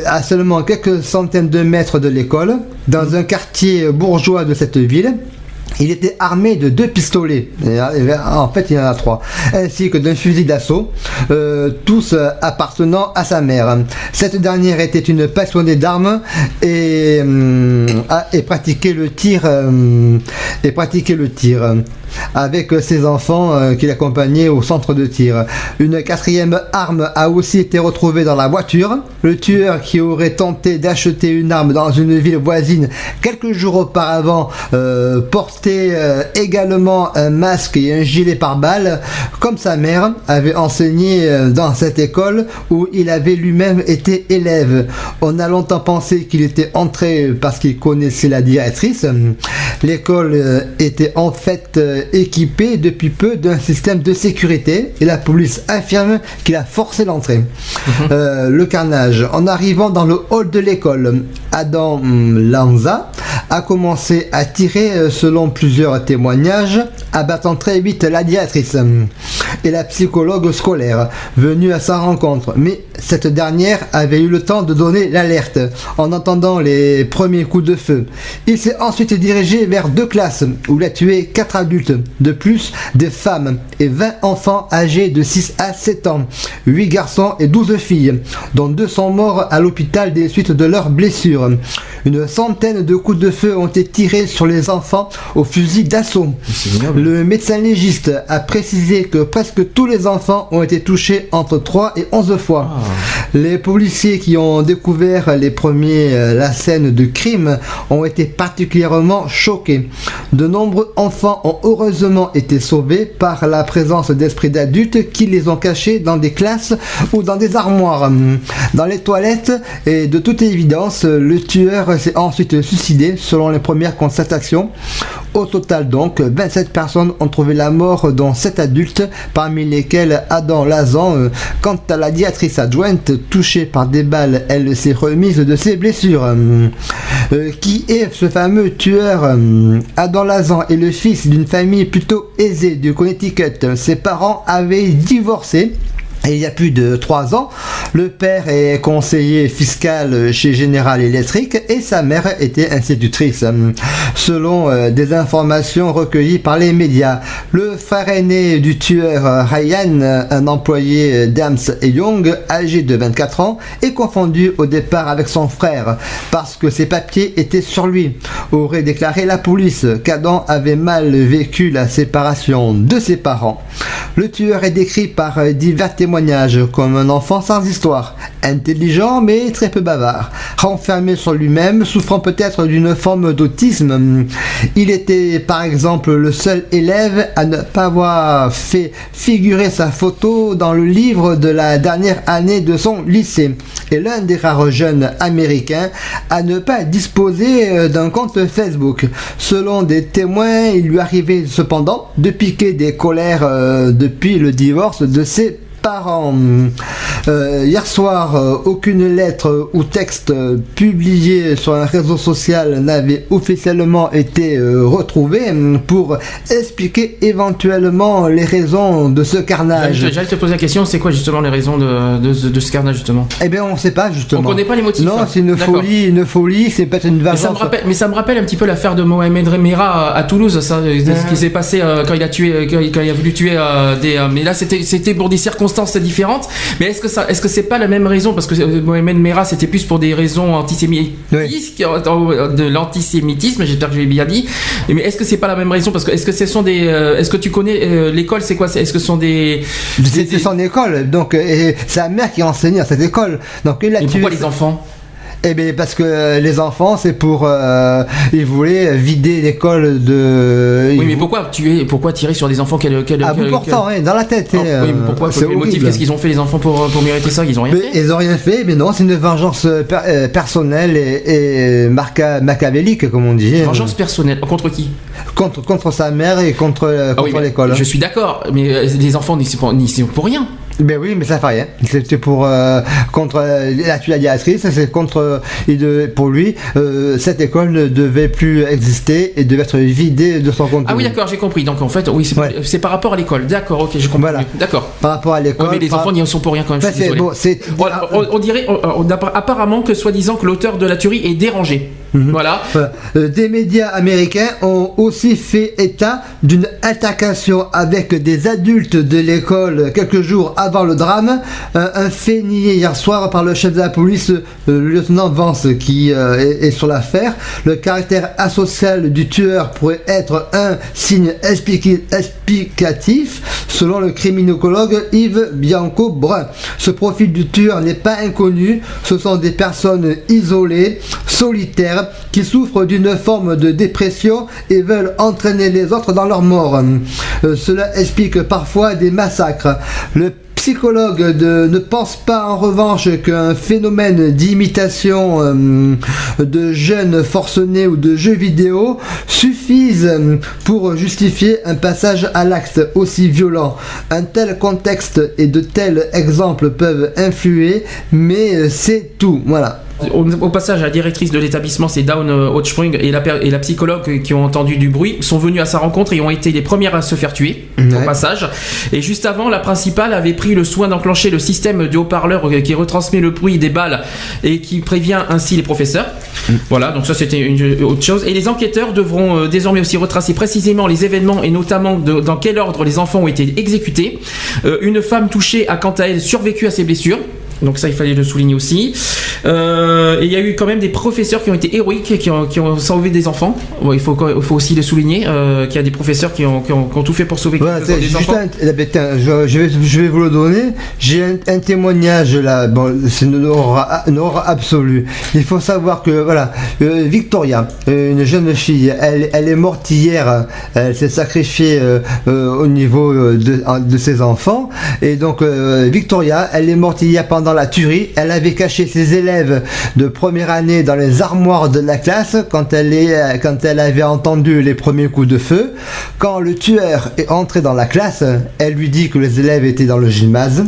À seulement quelques centaines de mètres de l'école, dans un quartier bourgeois de cette ville. Il était armé de 2 pistolets, en fait il y en a 3, ainsi que d'un fusil d'assaut, tous appartenant à sa mère. Cette dernière était une passionnée d'armes et pratiquait le tir avec ses enfants qui l'accompagnaient au centre de tir. Une 4e arme a aussi été retrouvée dans la voiture. Le tueur, qui aurait tenté d'acheter une arme dans une ville voisine quelques jours auparavant, portait également un masque et un gilet pare-balles, comme sa mère avait enseigné dans cette école où il avait lui-même été élève. On a longtemps pensé qu'il était entré parce qu'il connaissait la directrice. L'école était en fait équipée depuis peu d'un système de sécurité et la police affirme qu'il a forcé l'entrée. Le carnage. En arrivant dans le hall de l'école, Adam Lanza a commencé à tirer selon plusieurs témoignages, abattant très vite la directrice et la psychologue scolaire venue à sa rencontre. Mais cette dernière avait eu le temps de donner l'alerte en entendant les premiers coups de feu. Il s'est ensuite dirigé vers 2 classes où il a tué 4 adultes, de plus des femmes et 20 enfants âgés de 6 à 7 ans, 8 garçons et 12 filles, dont 2 sont morts à l'hôpital des suites de leurs blessures. Une centaine de coups de feu ont été tirés sur les enfants au fusil d'assaut. Le médecin légiste a précisé que presque tous les enfants ont été touchés entre 3 et 11 fois. Les policiers qui ont découvert la scène de crime ont été particulièrement choqués. De nombreux enfants ont heureusement été sauvés par la présence d'esprits d'adultes qui les ont cachés dans des classes ou dans des armoires, dans les toilettes, et de toute évidence, le tueur s'est ensuite suicidé selon les premières constatations. Au total donc, 27 personnes ont trouvé la mort, dont 7 adultes, parmi lesquels Adam Lazan. Quant à la directrice adjointe, touchée par des balles, elle s'est remise de ses blessures. Qui est ce fameux tueur? Adam Lazan est le fils d'une famille plutôt aisée du Connecticut. Ses parents avaient divorcé il y a plus de 3 ans. Le père est conseiller fiscal chez General Electric et sa mère était institutrice. Selon des informations recueillies par les médias, le frère aîné du tueur, Ryan, un employé d'Ernst & Young, âgé de 24 ans, est confondu au départ avec son frère parce que ses papiers étaient sur lui, aurait déclaré la police, qu'Adam avait mal vécu la séparation de ses parents. Le tueur est décrit par divers témoignages comme un enfant sans histoire, intelligent mais très peu bavard, renfermé sur lui-même, souffrant peut-être d'une forme d'autisme. Il était par exemple le seul élève à ne pas avoir fait figurer sa photo dans le livre de la dernière année de son lycée, et l'un des rares jeunes américains à ne pas disposer d'un compte Facebook. Selon des témoins, il lui arrivait cependant de piquer des colères depuis le divorce de ses parents. Hier soir, aucune lettre ou texte publié sur un réseau social n'avait officiellement été retrouvé pour expliquer éventuellement les raisons de ce carnage. J'allais te poser la question, c'est quoi justement les raisons de ce carnage justement? Eh bien, on ne sait pas justement. On connaît pas les motifs. Non, c'est une folie, c'est peut-être une vengeance. Mais ça me rappelle un petit peu l'affaire de Mohamed Merah à Toulouse, ça, ce qui s'est passé quand il a voulu tuer mais là c'était pour des circonstances différentes. Mais est-ce que c'est pas la même raison, parce que Mohamed Merah c'était plus pour des raisons antisémites, de l'antisémitisme, j'espère que j'ai bien dit. Mais est-ce que c'est pas la même raison, parce que est-ce que ce sont des est-ce que tu connais l'école, c'est quoi, est-ce que ce sont des c'est son école, donc et c'est sa mère qui enseigne à cette école, donc il a tué. Pourquoi les enfants? Eh bien, parce que les enfants, c'est pour ils voulaient vider l'école de. Oui, mais pourquoi tirer sur des enfants à bout portant, dans la tête. Oui, mais pourquoi? Le motif, qu'est-ce qu'ils ont fait les enfants pour mériter ça? Ils ont rien fait. Ils ont rien fait, mais non, c'est une vengeance personnelle et machiavélique, comme on dit. Vengeance personnelle contre qui? Contre sa mère et contre l'école. Je suis d'accord, mais les enfants n'y sont pour rien. Ben oui, mais ça fait rien. C'était pour contre la directrice, c'est contre pour lui cette école ne devait plus exister et devait être vidée de son contenu. Ah oui, d'accord, j'ai compris. Donc en fait, oui, c'est par rapport à l'école. D'accord, ok, j'ai compris. Voilà. D'accord. Par rapport à l'école. Oui, mais les enfants n'y sont pour rien quand même. Je suis désolé. On dirait apparemment que soi-disant que l'auteur de la tuerie est dérangé. Voilà. Des médias américains ont aussi fait état d'une altercation avec des adultes de l'école quelques jours avant le drame, un fait nié hier soir par le chef de la police, le lieutenant Vance, qui est sur l'affaire. Le caractère asocial du tueur pourrait être un signe explicatif, selon le criminologue Yves Bianco-Brun. Ce profil du tueur n'est pas inconnu, ce sont des personnes isolées, solitaires, qui souffrent d'une forme de dépression et veulent entraîner les autres dans leur mort. Cela explique parfois des massacres. Le psychologue ne pense pas en revanche qu'un phénomène d'imitation de jeunes forcenés ou de jeux vidéo suffise pour justifier un passage à l'acte aussi violent. Un tel contexte et de tels exemples peuvent influer, mais c'est tout. Voilà. Au passage, la directrice de l'établissement, c'est Dawn Hochsprung, et la psychologue qui ont entendu du bruit sont venues à sa rencontre et ont été les premières à se faire tuer, au passage. Et juste avant, la principale avait pris le soin d'enclencher le système de haut-parleur qui retransmet le bruit des balles et qui prévient ainsi les professeurs. Voilà, donc ça c'était une autre chose. Et les enquêteurs devront désormais aussi retracer précisément les événements et notamment dans quel ordre les enfants ont été exécutés. Une femme touchée a quant à elle survécu à ses blessures. Donc ça, il fallait le souligner aussi. Et il y a eu quand même des professeurs qui ont été héroïques, qui ont sauvé des enfants. Bon, il faut aussi le souligner, qu'il y a des professeurs qui ont tout fait pour sauver des enfants. Je vais vous le donner. J'ai un témoignage là. Bon, c'est une horreur absolue. Il faut savoir que voilà, Victoria, une jeune fille, elle est morte hier. Elle s'est sacrifiée au niveau de ses enfants. Et donc Victoria, elle est morte hier pendant la tuerie. Elle avait caché ses élèves de première année dans les armoires de la classe quand elle avait entendu les premiers coups de feu. Quand le tueur est entré dans la classe, elle lui dit que les élèves étaient dans le gymnase.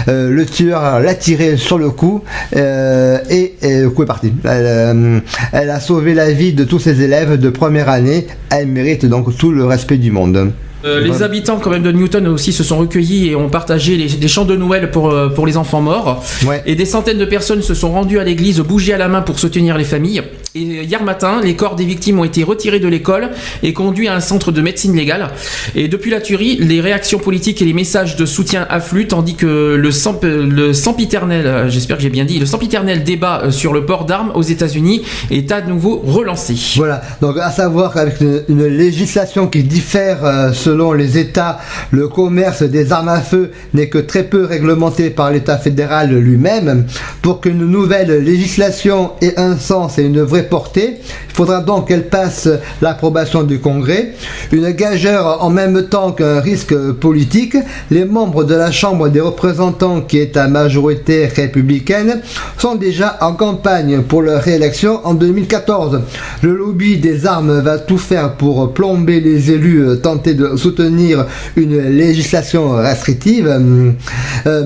Le tueur l'a tiré sur le cou et le coup est parti. Elle a sauvé la vie de tous ses élèves de première année. Elle mérite donc tout le respect du monde. Les habitants quand même de Newton aussi se sont recueillis et ont partagé des chants de Noël pour les enfants morts. Ouais. Et des centaines de personnes se sont rendues à l'église, bougies à la main pour soutenir les familles. Et hier matin, les corps des victimes ont été retirés de l'école et conduits à un centre de médecine légale. Et depuis la tuerie, les réactions politiques et les messages de soutien affluent, tandis que le sempiternel, j'espère que j'ai bien dit, le sempiternel débat sur le port d'armes aux États-Unis est à nouveau relancé. Voilà. Donc à savoir qu'avec une législation qui diffère selon les États, le commerce des armes à feu n'est que très peu réglementé par l'État fédéral lui-même. Pour qu'une nouvelle législation ait un sens et une vraie portée, il faudra donc qu'elle passe l'approbation du Congrès. Une gageure en même temps qu'un risque politique, les membres de la Chambre des représentants, qui est à majorité républicaine, sont déjà en campagne pour leur réélection en 2014. Le lobby des armes va tout faire pour plomber les élus tentés de soutenir une législation restrictive.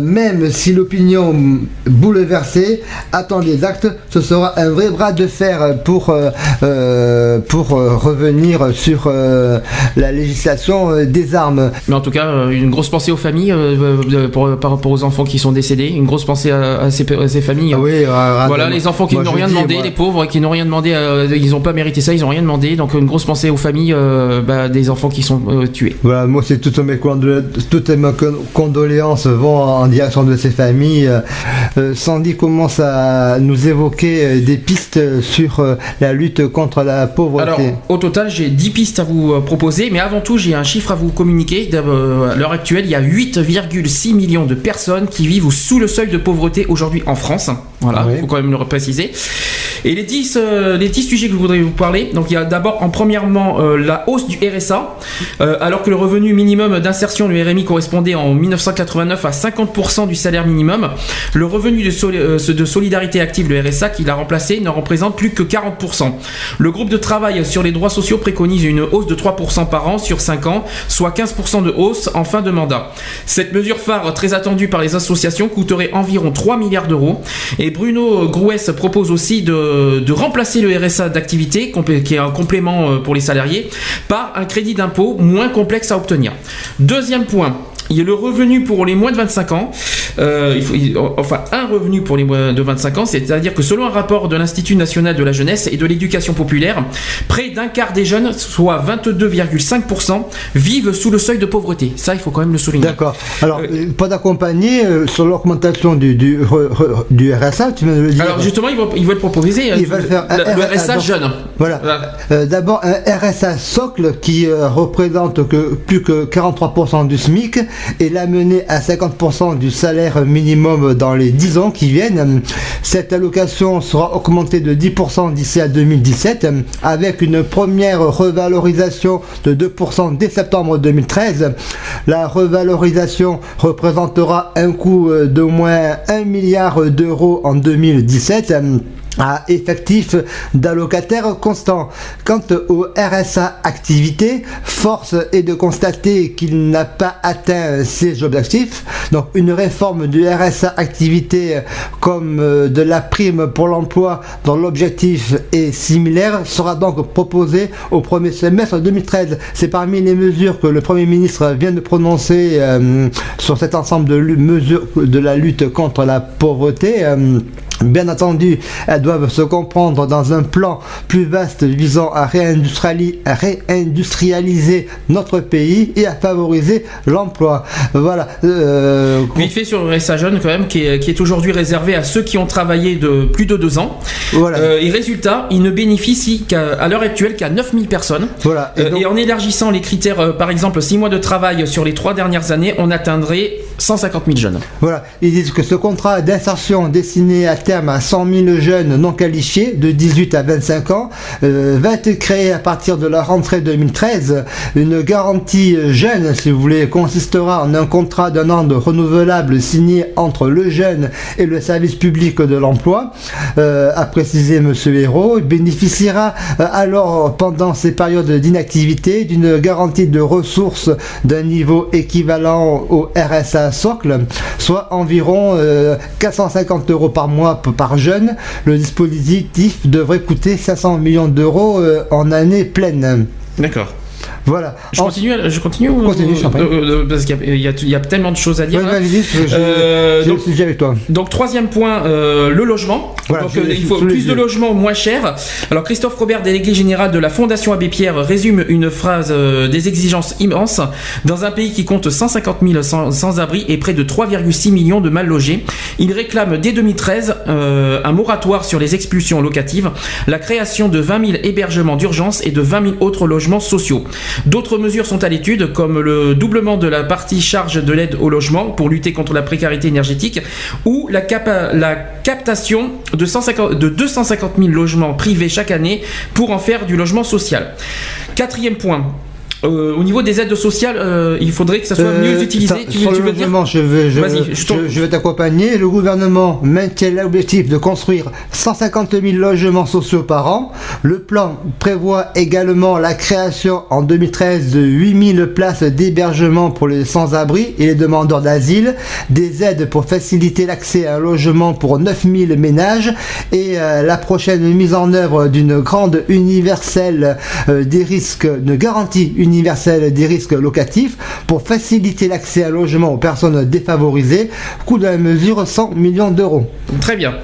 Même si l'opinion bouleversée attend des actes, ce sera un vrai bras de fer pour revenir sur la législation des armes. Mais en tout cas, une grosse pensée aux familles par rapport aux enfants qui sont décédés, une grosse pensée à ces familles. Oui, voilà, les enfants qui n'ont rien demandé, les pauvres qui n'ont rien demandé, ils n'ont pas mérité ça, ils n'ont rien demandé, donc une grosse pensée aux familles des enfants qui sont tués. Voilà, moi c'est toutes mes condoléances vont en direction de ces familles. Sandy commence à nous évoquer des pistes sur la lutte contre la pauvreté. Alors, au total, j'ai 10 pistes à vous proposer, mais avant tout, j'ai un chiffre à vous communiquer. À l'heure actuelle, il y a 8,6 millions de personnes qui vivent sous le seuil de pauvreté aujourd'hui en France. Voilà, il faut quand même le préciser. Et les 10 sujets que je voudrais vous parler, donc il y a d'abord premièrement la hausse du RSA, alors que le revenu minimum d'insertion du RMI correspondait en 1989 à 50% du salaire minimum, le revenu de solidarité active, le RSA, qui l'a remplacé, ne représente plus que 40%. Le groupe de travail sur les droits sociaux préconise une hausse de 3% par an sur 5 ans, soit 15% de hausse en fin de mandat. Cette mesure phare, très attendue par les associations, coûterait environ 3 milliards d'euros. Et Bruno Grouès propose aussi de remplacer le RSA d'activité, qui est un complément pour les salariés, par un crédit d'impôt moins complexe à obtenir. Deuxième point, il y a le revenu pour les moins de 25 ans. Un revenu pour les moins de 25 ans, c'est-à-dire que selon un rapport de l'Institut national de la jeunesse et de l'éducation populaire, près d'un quart des jeunes, soit 22,5%, vivent sous le seuil de pauvreté. Ça, il faut quand même le souligner. D'accord. Alors, pas d'accompagner sur l'augmentation du RSA, tu viens de le dire. Alors justement, ils veulent proposer ils veulent faire le RSA jeune. Voilà. D'abord, un RSA socle qui représente plus que 43% du SMIC et l'amener à 50% du salaire minimum dans les 10 ans qui viennent. Cette allocation sera augmentée de 10% d'ici à 2017 avec une première revalorisation de 2% dès septembre 2013. La revalorisation représentera un coût d'au moins 1 milliard d'euros en 2017. À effectif d'allocataires constants. Quant au RSA activité, force est de constater qu'il n'a pas atteint ses objectifs. Donc une réforme du RSA activité comme de la prime pour l'emploi dont l'objectif est similaire sera donc proposée au premier semestre 2013. C'est parmi les mesures que le Premier ministre vient de prononcer sur cet ensemble de mesures de la lutte contre la pauvreté. Bien entendu, elles doivent se comprendre dans un plan plus vaste visant à réindustrialiser notre pays et à favoriser l'emploi. Voilà. Vite fait sur le RSA jeune quand même, qui est aujourd'hui réservé à ceux qui ont travaillé de plus de 2 ans. Voilà. Et résultat, il ne bénéficie à l'heure actuelle qu'à 9000 personnes. Voilà. Et en élargissant les critères, par exemple 6 mois de travail sur les 3 dernières années, on atteindrait 150 000 jeunes. Voilà. Ils disent que ce contrat d'insertion destiné à à 100 000 jeunes non qualifiés de 18 à 25 ans va être créé à partir de la rentrée 2013. Une garantie jeune, si vous voulez, consistera en un contrat d'un an renouvelable signé entre le jeune et le service public de l'emploi, a précisé M. Hérault. Il bénéficiera alors pendant ces périodes d'inactivité d'une garantie de ressources d'un niveau équivalent au RSA socle, soit environ 450 € par mois par jeune. Le dispositif devrait coûter 500 millions d'euros en année pleine. D'accord. Voilà. Je continue, parce qu'il y a tellement de choses à dire. J'ai le sujet avec toi. Donc troisième point, le logement. Voilà, donc, il faut plus de logements moins chers. Alors Christophe Robert, délégué général de la Fondation Abbé Pierre, résume une phrase des exigences immenses dans un pays qui compte 150 000 sans-abri et près de 3,6 millions de mal logés. Il réclame dès 2013 un moratoire sur les expulsions locatives, la création de 20 000 hébergements d'urgence et de 20 000 autres logements sociaux. D'autres mesures sont à l'étude, comme le doublement de la partie charge de l'aide au logement pour lutter contre la précarité énergétique ou la captation de 250 000 logements privés chaque année pour en faire du logement social. Quatrième point. Au niveau des aides sociales, il faudrait que ça soit mieux utilisé. Tu veux dire ? Je vais t'accompagner. Le gouvernement maintient l'objectif de construire 150 000 logements sociaux par an. Le plan prévoit également la création en 2013 de 8 000 places d'hébergement pour les sans-abri et les demandeurs d'asile, des aides pour faciliter l'accès à un logement pour 9 000 ménages et la prochaine mise en œuvre d'une grande universelle des risques, une garantie universelle des risques locatifs pour faciliter l'accès à un logement aux personnes défavorisées. Coût de la mesure 100 millions d'euros. Très bien.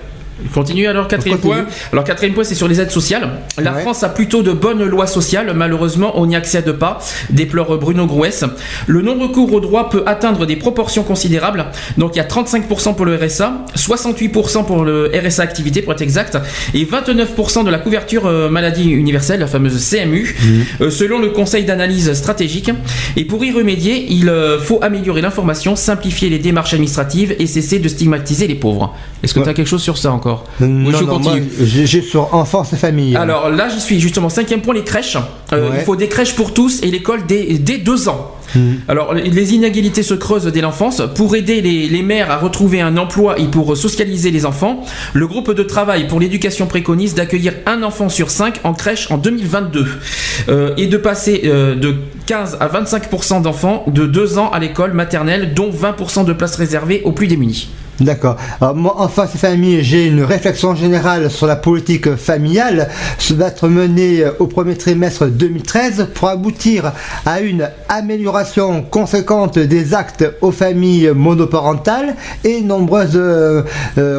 Continue alors, quatrième point. Alors, quatrième point, c'est sur les aides sociales. La France a plutôt de bonnes lois sociales. Malheureusement, on n'y accède pas, déplore Bruno Grouès. Le non-recours au droit peut atteindre des proportions considérables. Donc, il y a 35% pour le RSA, 68% pour le RSA activité, pour être exact, et 29% de la couverture maladie universelle, la fameuse CMU, selon le Conseil d'analyse stratégique. Et pour y remédier, il faut améliorer l'information, simplifier les démarches administratives et cesser de stigmatiser les pauvres. Est-ce que tu as quelque chose sur ça encore ? Non, moi, j'ai sur enfance et famille. Alors là, j'y suis justement. 5e point, les crèches. Il faut des crèches pour tous et l'école dès 2 ans. Alors, les inégalités se creusent dès l'enfance. Pour aider les mères à retrouver un emploi et pour socialiser les enfants, le groupe de travail pour l'éducation préconise d'accueillir un enfant sur 5 en crèche en 2022 et de passer de 15 à 25% d'enfants de 2 ans à l'école maternelle, dont 20% de places réservées aux plus démunis. D'accord. Alors moi, en face et famille, j'ai une réflexion générale sur la politique familiale. Ça va être menée au premier trimestre 2013 pour aboutir à une amélioration conséquente des actes aux familles monoparentales et nombreuses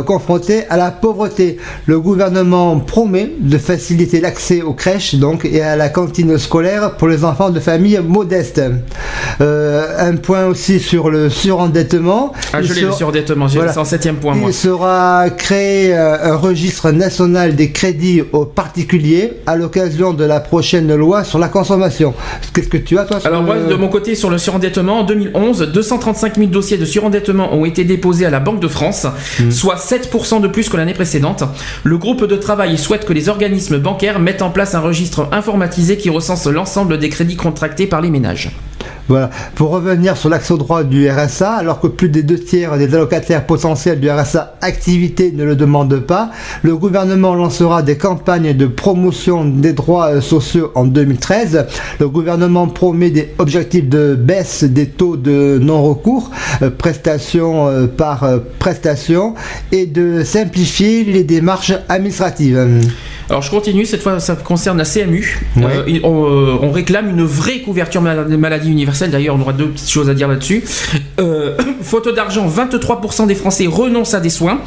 confrontées à la pauvreté. Le gouvernement promet de faciliter l'accès aux crèches donc, et à la cantine scolaire pour les enfants de familles modestes. Un point aussi sur le surendettement. Je l'ai, le surendettement. C'est en 7e point, moi. Il sera créé un registre national des crédits aux particuliers à l'occasion de la prochaine loi sur la consommation. Qu'est-ce que tu as, toi? Alors, moi, de mon côté, sur le surendettement, en 2011, 235 000 dossiers de surendettement ont été déposés à la Banque de France, soit 7% de plus que l'année précédente. Le groupe de travail souhaite que les organismes bancaires mettent en place un registre informatisé qui recense l'ensemble des crédits contractés par les ménages. Voilà. Pour revenir sur l'accès au droit du RSA, alors que plus des 2/3 des allocataires potentiels du RSA activité ne le demandent pas, le gouvernement lancera des campagnes de promotion des droits sociaux en 2013. Le gouvernement promet des objectifs de baisse des taux de non-recours, prestation par prestation, et de simplifier les démarches administratives. Alors je continue, cette fois ça concerne la CMU. On réclame une vraie couverture maladie universelle, d'ailleurs on aura 2 petites choses à dire là-dessus. Faute d'argent, 23% des Français renoncent à des soins.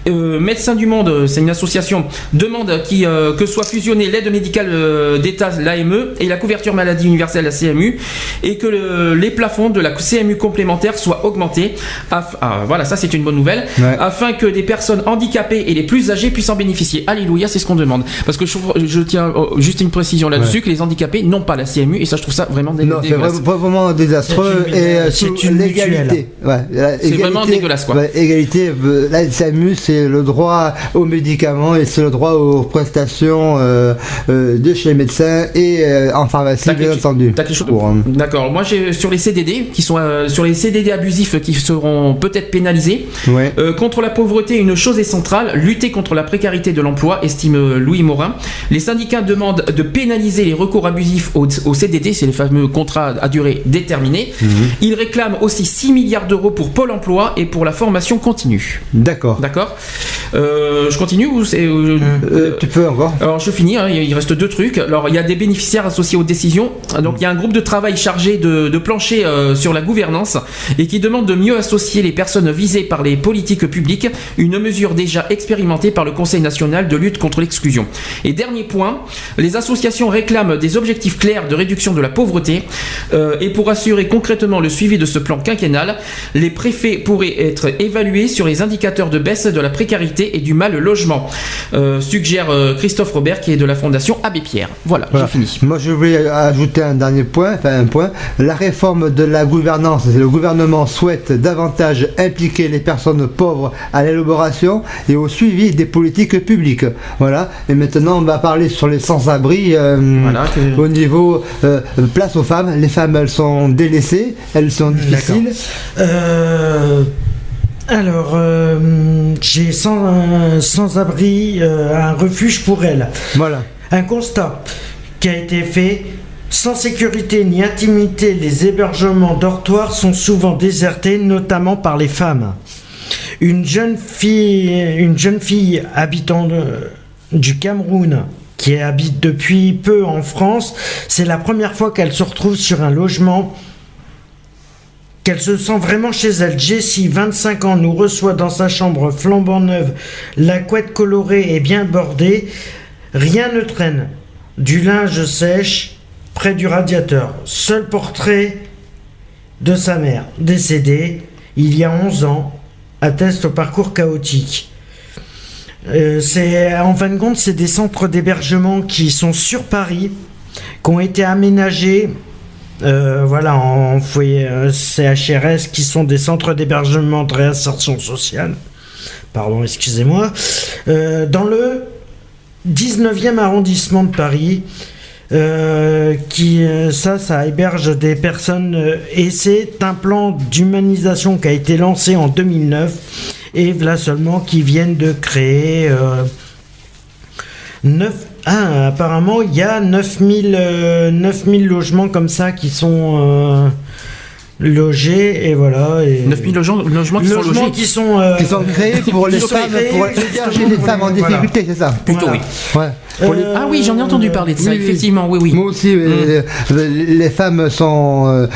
Médecins du Monde, c'est une association, demande que soit fusionnée l'aide médicale d'État, l'AME, et la couverture maladie universelle, la CMU, et que les plafonds de la CMU complémentaire soient augmentés. Voilà, ça c'est une bonne nouvelle, afin que des personnes handicapées et les plus âgées puissent en bénéficier. Alléluia, c'est ce qu'on demande. Parce que je tiens juste une précision là-dessus, que les handicapés n'ont pas la CMU, et ça je trouve ça vraiment dégueulasse. Non, c'est vraiment désastreux. C'est une l'égalité. C'est vraiment dégueulasse, quoi. Égalité, la CMU c'est le droit aux médicaments et c'est le droit aux prestations de chez les médecins et en pharmacie, bien entendu. T'as quelque chose D'accord. Moi j'ai sur les CDD qui sont sur les CDD abusifs qui seront peut-être pénalisés. Contre la pauvreté, une chose est centrale, lutter contre la précarité de l'emploi, estime Louis Morin. Les syndicats demandent de pénaliser les recours abusifs au CDD, c'est les fameux contrats à durée déterminée. Ils réclament aussi 6 milliards d'euros pour Pôle emploi et pour la formation continue. D'accord. Je continue ou c'est tu peux encore. Alors je finis, il reste 2 trucs. Alors il y a des bénéficiaires associés aux décisions. Donc il y a un groupe de travail chargé de plancher sur la gouvernance et qui demande de mieux associer les personnes visées par les politiques publiques, une mesure déjà expérimentée par le Conseil national de lutte contre l'exclusion. Et dernier point, les associations réclament des objectifs clairs de réduction de la pauvreté et pour assurer concrètement le suivi de ce plan quinquennal, les préfets pourraient être évalués sur les indicateurs de baisse de la précarité et du mal logement, suggère Christophe Robert qui est de la Fondation Abbé Pierre. Voilà, j'ai fini. Moi je voulais ajouter un point. La réforme de la gouvernance, le gouvernement souhaite davantage impliquer les personnes pauvres à l'élaboration et au suivi des politiques publiques. Voilà. maintenant, on va parler sur les sans-abri. Au niveau place aux femmes. Les femmes, elles sont délaissées, elles sont difficiles. Alors, j'ai sans-abri, un refuge pour elles. Voilà. Un constat qui a été fait. Sans sécurité ni intimité, les hébergements dortoirs sont souvent désertés, notamment par les femmes. Une jeune fille habitant du Cameroun, qui habite depuis peu en France, c'est la première fois qu'elle se retrouve sur un logement, qu'elle se sent vraiment chez elle. Jessie, 25 ans, nous reçoit dans sa chambre flambant neuve, la couette colorée et bien bordée. Rien ne traîne. Du linge sèche près du radiateur. Seul portrait de sa mère, décédée il y a 11 ans, atteste au parcours chaotique. En fin de compte, c'est des centres d'hébergement qui sont sur Paris, qui ont été aménagés en foyer CHRS, qui sont des centres d'hébergement de réinsertion sociale. Pardon, excusez-moi. Dans le 19e arrondissement de Paris, ça héberge des personnes et c'est un plan d'humanisation qui a été lancé en 2009 et là seulement qui viennent de créer apparemment il y a 9000 logements comme ça qui sont logés et voilà. 9000 logements qui sont créés pour les femmes, pour héberger les femmes en difficulté, c'est ça? Plutôt, oui. Ouais. Ah oui, j'en ai entendu parler de ça, effectivement, oui. Moi aussi, les femmes ne sont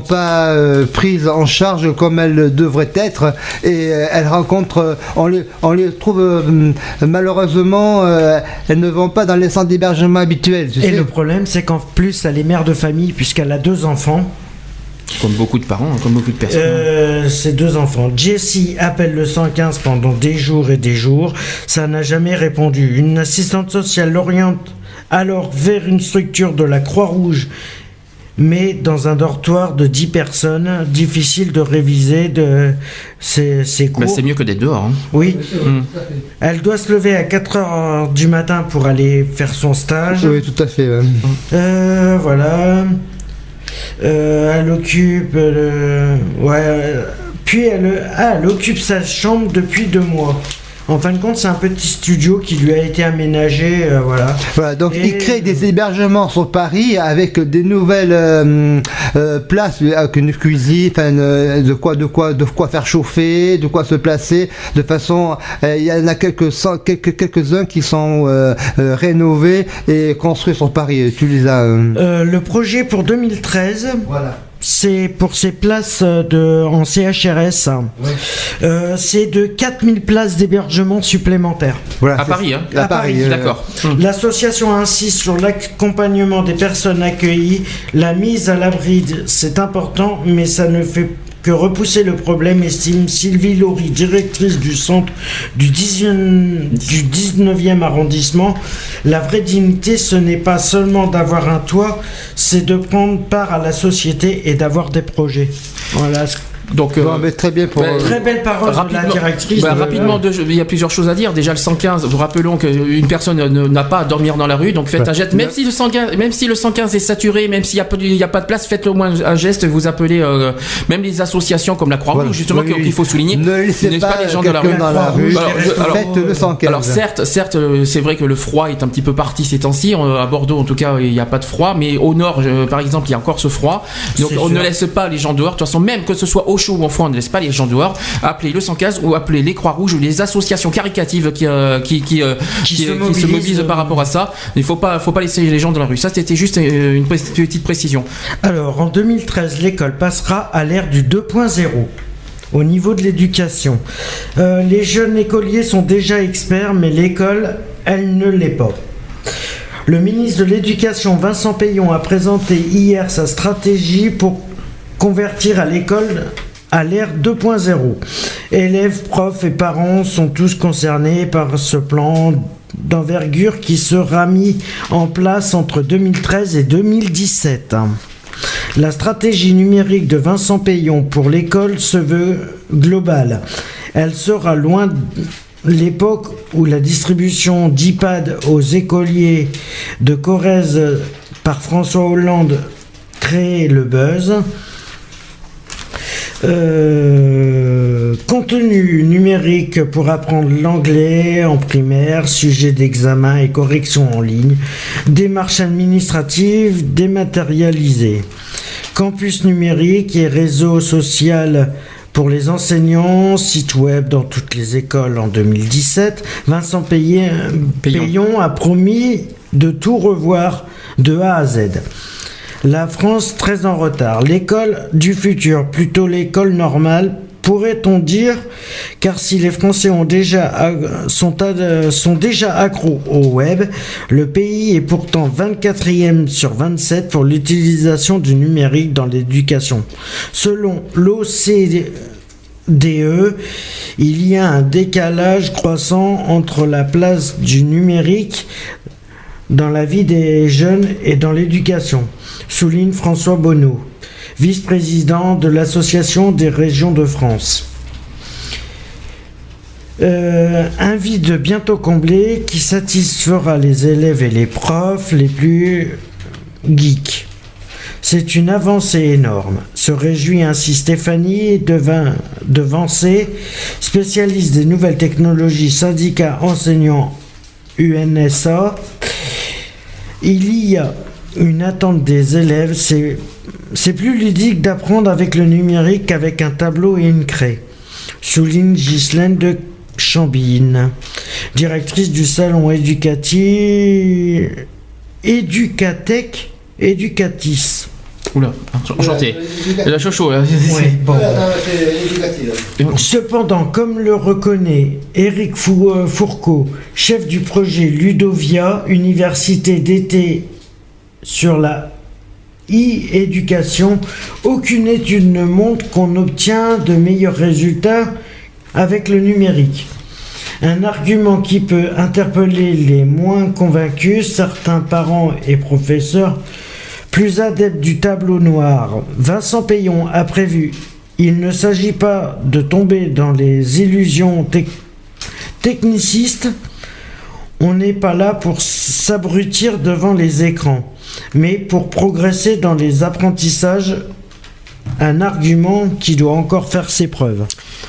pas prises en charge comme elles devraient être et elles rencontrent, on les trouve malheureusement, elles ne vont pas dans les centres d'hébergement habituels. Le problème, c'est qu'en plus, elle est mère de famille puisqu'elle a 2 enfants. Comme beaucoup de parents, comme beaucoup de personnes. Ces 2 enfants. Jessie appelle le 115 pendant des jours et des jours. Ça n'a jamais répondu. Une assistante sociale l'oriente alors vers une structure de la Croix-Rouge, mais dans un dortoir de 10 personnes. Difficile de réviser ses cours. C'est mieux que d'être dehors. Hein. Oui. Elle doit se lever à 4h du matin pour aller faire son stage. Oui, tout à fait. Voilà. Elle occupe puis elle occupe sa chambre depuis 2 mois. En fin de compte, c'est un petit studio qui lui a été aménagé, Voilà, donc il crée des hébergements sur Paris avec des nouvelles places, avec une cuisine, de quoi faire chauffer, de quoi se placer, de façon, il y en a quelques-uns qui sont rénovés et construits sur Paris. Tu les as. Le projet pour 2013. Voilà. C'est pour ces places en CHRS. Ouais. C'est de 4000 places d'hébergement supplémentaires. Voilà, à Paris, hein. À Paris, d'accord. L'association insiste sur l'accompagnement des personnes accueillies. La mise à l'abri, c'est important, mais ça ne fait que repousser le problème, estime Sylvie Laurie, directrice du centre du 19e arrondissement. La vraie dignité, ce n'est pas seulement d'avoir un toit, c'est de prendre part à la société et d'avoir des projets. Voilà. Donc, mais très bien pour très belle parole de la directrice. Rapidement, il y a plusieurs choses à dire. Déjà, le 115, vous rappelons qu'une personne n'a pas à dormir dans la rue, donc faites un geste. Même si le 115 est saturé, même s'il n'y a pas de place, faites au moins un geste. Vous appelez même les associations comme la Croix-Rouge, justement, qu'il faut souligner. Ne laissez pas les gens dans la rue. Faites le 115. Alors certes, c'est vrai que le froid est un petit peu parti ces temps-ci. À Bordeaux, en tout cas, il n'y a pas de froid, mais au nord, par exemple, il y a encore ce froid. Donc on ne laisse pas les gens dehors. De toute façon, même que ce soit au chaud ou en froid, on ne laisse pas les gens dehors. Appelez le 115 ou appelez les Croix-Rouges ou les associations caritatives qui se mobilisent par rapport à ça. Il faut pas laisser les gens dans la rue. Ça, c'était juste une petite précision. Alors, en 2013, l'école passera à l'ère du 2.0. Au niveau de l'éducation, les jeunes écoliers sont déjà experts, mais l'école, elle ne l'est pas. Le ministre de l'Éducation, Vincent Payon, a présenté hier sa stratégie pour convertir à l'école à l'ère 2.0. Élèves, profs et parents sont tous concernés par ce plan d'envergure qui sera mis en place entre 2013 et 2017. La stratégie numérique de Vincent Payon pour l'école se veut globale. Elle sera loin l'époque où la distribution d'iPad aux écoliers de Corrèze par François Hollande créait le buzz. Contenu numérique pour apprendre l'anglais en primaire, sujet d'examen et correction en ligne, démarches administratives dématérialisées, campus numérique et réseau social pour les enseignants, site web dans toutes les écoles en 2017. Vincent Payon a promis de tout revoir de A à Z. La France très en retard. L'école du futur, plutôt l'école normale, pourrait-on dire, car si les Français sont déjà accros au web, le pays est pourtant 24e sur 27 pour l'utilisation du numérique dans l'éducation. Selon l'OCDE, il y a un décalage croissant entre la place du numérique dans la vie des jeunes et dans l'éducation, souligne François Bonneau, vice-président de l'Association des régions de France. Un vide bientôt comblé qui satisfera les élèves et les profs les plus geeks. C'est une avancée énorme, se réjouit ainsi Stéphanie Devancé, spécialiste des nouvelles technologies, syndicat enseignant UNSA. Il y a une attente des élèves, c'est plus ludique d'apprendre avec le numérique qu'avec un tableau et une craie, souligne Ghislaine de Chambine, directrice du salon Educatis. Oula, enchanté. La chocho. Ouais, bon. Cependant, comme le reconnaît Éric Fourcault, chef du projet Ludovia, université d'été sur la e-éducation, aucune étude ne montre qu'on obtient de meilleurs résultats avec le numérique. Un argument qui peut interpeller les moins convaincus, certains parents et professeurs plus adeptes du tableau noir. Vincent Payon a prévu: il ne s'agit pas de tomber dans les illusions technicistes. On n'est pas là pour s'abrutir devant les écrans, mais pour progresser dans les apprentissages. Un argument qui doit encore faire ses preuves.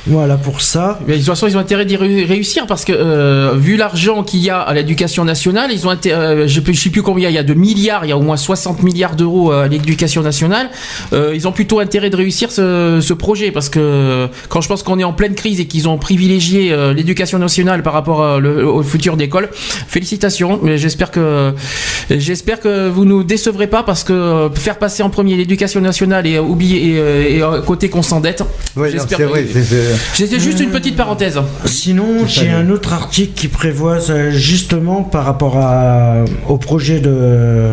Voilà pour ça. Mais de toute façon, ils ont intérêt d'y réussir parce que vu l'argent qu'il y a à l'éducation nationale, ils ont je ne sais plus combien, il y a de milliards, il y a au moins 60 milliards d'euros à l'éducation nationale. Ils ont plutôt intérêt de réussir ce projet parce que quand je pense qu'on est en pleine crise et qu'ils ont privilégié l'éducation nationale par rapport au futur d'école, félicitations. Mais j'espère que vous nous décevrez pas parce que faire passer en premier l'éducation nationale et oublier et côté qu'on s'endette. Oui, j'espère. Non, c'est vrai, C'était juste une petite parenthèse. Sinon, j'ai un autre article qui prévoit justement par rapport au projet de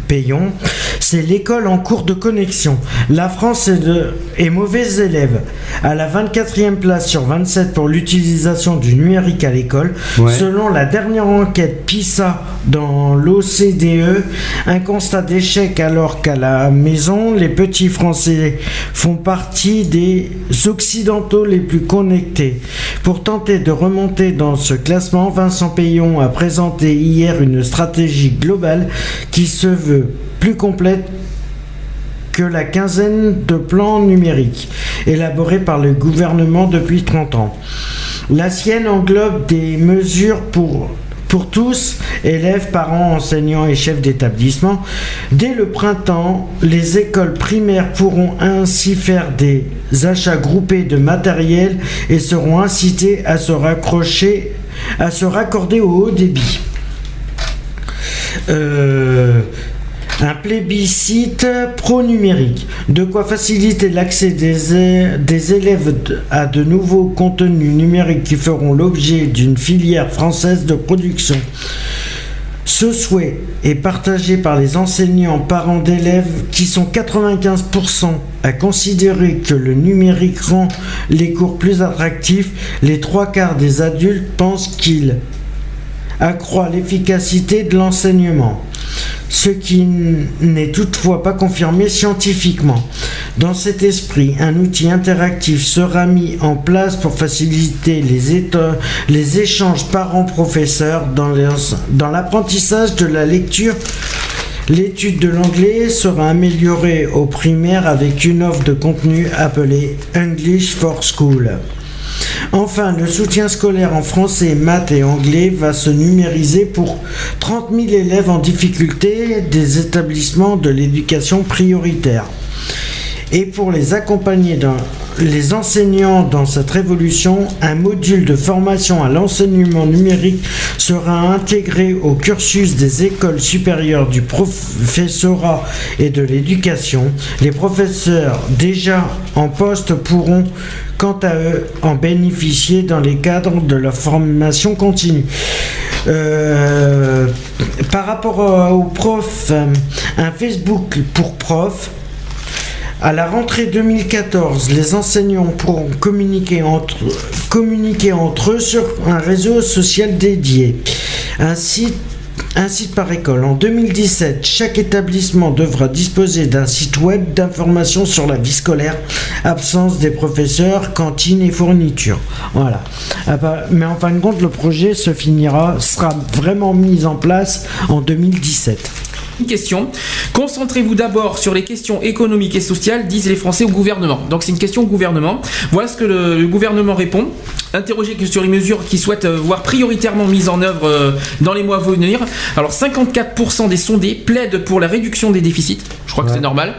Payon. C'est l'école en cours de connexion. La France est mauvais élève. À la 24e place sur 27 pour l'utilisation du numérique à l'école. Ouais. Selon la dernière enquête PISA dans l'OCDE, un constat d'échec alors qu'à la maison, les petits Français font partie des Occidentaux les plus connectés. Pour tenter de remonter dans ce classement, Vincent Payon a présenté hier une stratégie globale qui se veut plus complète que la quinzaine de plans numériques élaborés par le gouvernement depuis 30 ans. La sienne englobe des mesures pour tous, élèves, parents, enseignants et chefs d'établissement. Dès le printemps, les écoles primaires pourront ainsi faire des achats groupés de matériel et seront incitées à se raccorder au haut débit. Un plébiscite pro-numérique, de quoi faciliter l'accès des élèves à de nouveaux contenus numériques qui feront l'objet d'une filière française de production. Ce souhait est partagé par les enseignants, parents d'élèves qui sont 95% à considérer que le numérique rend les cours plus attractifs. Les 3/4 des adultes pensent qu'il accroît l'efficacité de l'enseignement, ce qui n'est toutefois pas confirmé scientifiquement. Dans cet esprit, un outil interactif sera mis en place pour faciliter les échanges parents-professeurs dans l'apprentissage de la lecture. L'étude de l'anglais sera améliorée au primaire avec une offre de contenu appelée English for School. Enfin, le soutien scolaire en français, maths et anglais va se numériser pour 30 000 élèves en difficulté des établissements de l'éducation prioritaire. Et pour les accompagner les enseignants dans cette révolution, un module de formation à l'enseignement numérique sera intégré au cursus des écoles supérieures du professorat et de l'éducation. Les professeurs déjà en poste pourront quant à eux en bénéficier dans les cadres de leur formation continue. Par rapport aux profs, un Facebook pour profs. À la rentrée 2014, les enseignants pourront communiquer entre eux sur un réseau social dédié, un site par école. En 2017, chaque établissement devra disposer d'un site web d'information sur la vie scolaire, absence des professeurs, cantine et fournitures. Voilà. Mais en fin de compte, le projet sera vraiment mis en place en 2017. Une question. Concentrez-vous d'abord sur les questions économiques et sociales, disent les Français au gouvernement. Donc c'est une question au gouvernement. Voilà ce que le gouvernement répond. Interrogé sur les mesures qu'il souhaite voir prioritairement mises en œuvre dans les mois à venir. Alors 54% des sondés plaident pour la réduction des déficits. Je crois que c'est normal.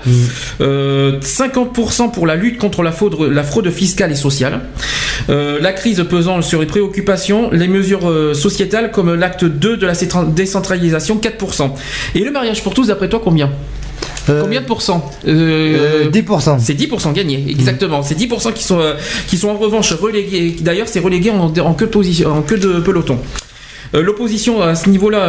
50% pour la lutte contre la fraude fiscale et sociale. La crise pesant sur les préoccupations, les mesures sociétales comme l'acte 2 de la décentralisation, 4%. Et le mariage pour tous, d'après toi, combien ? Combien de pourcents 10%. C'est 10% gagnés, exactement. C'est 10% qui sont en revanche relégués. D'ailleurs, c'est relégué en queue de peloton. L'opposition à ce niveau-là,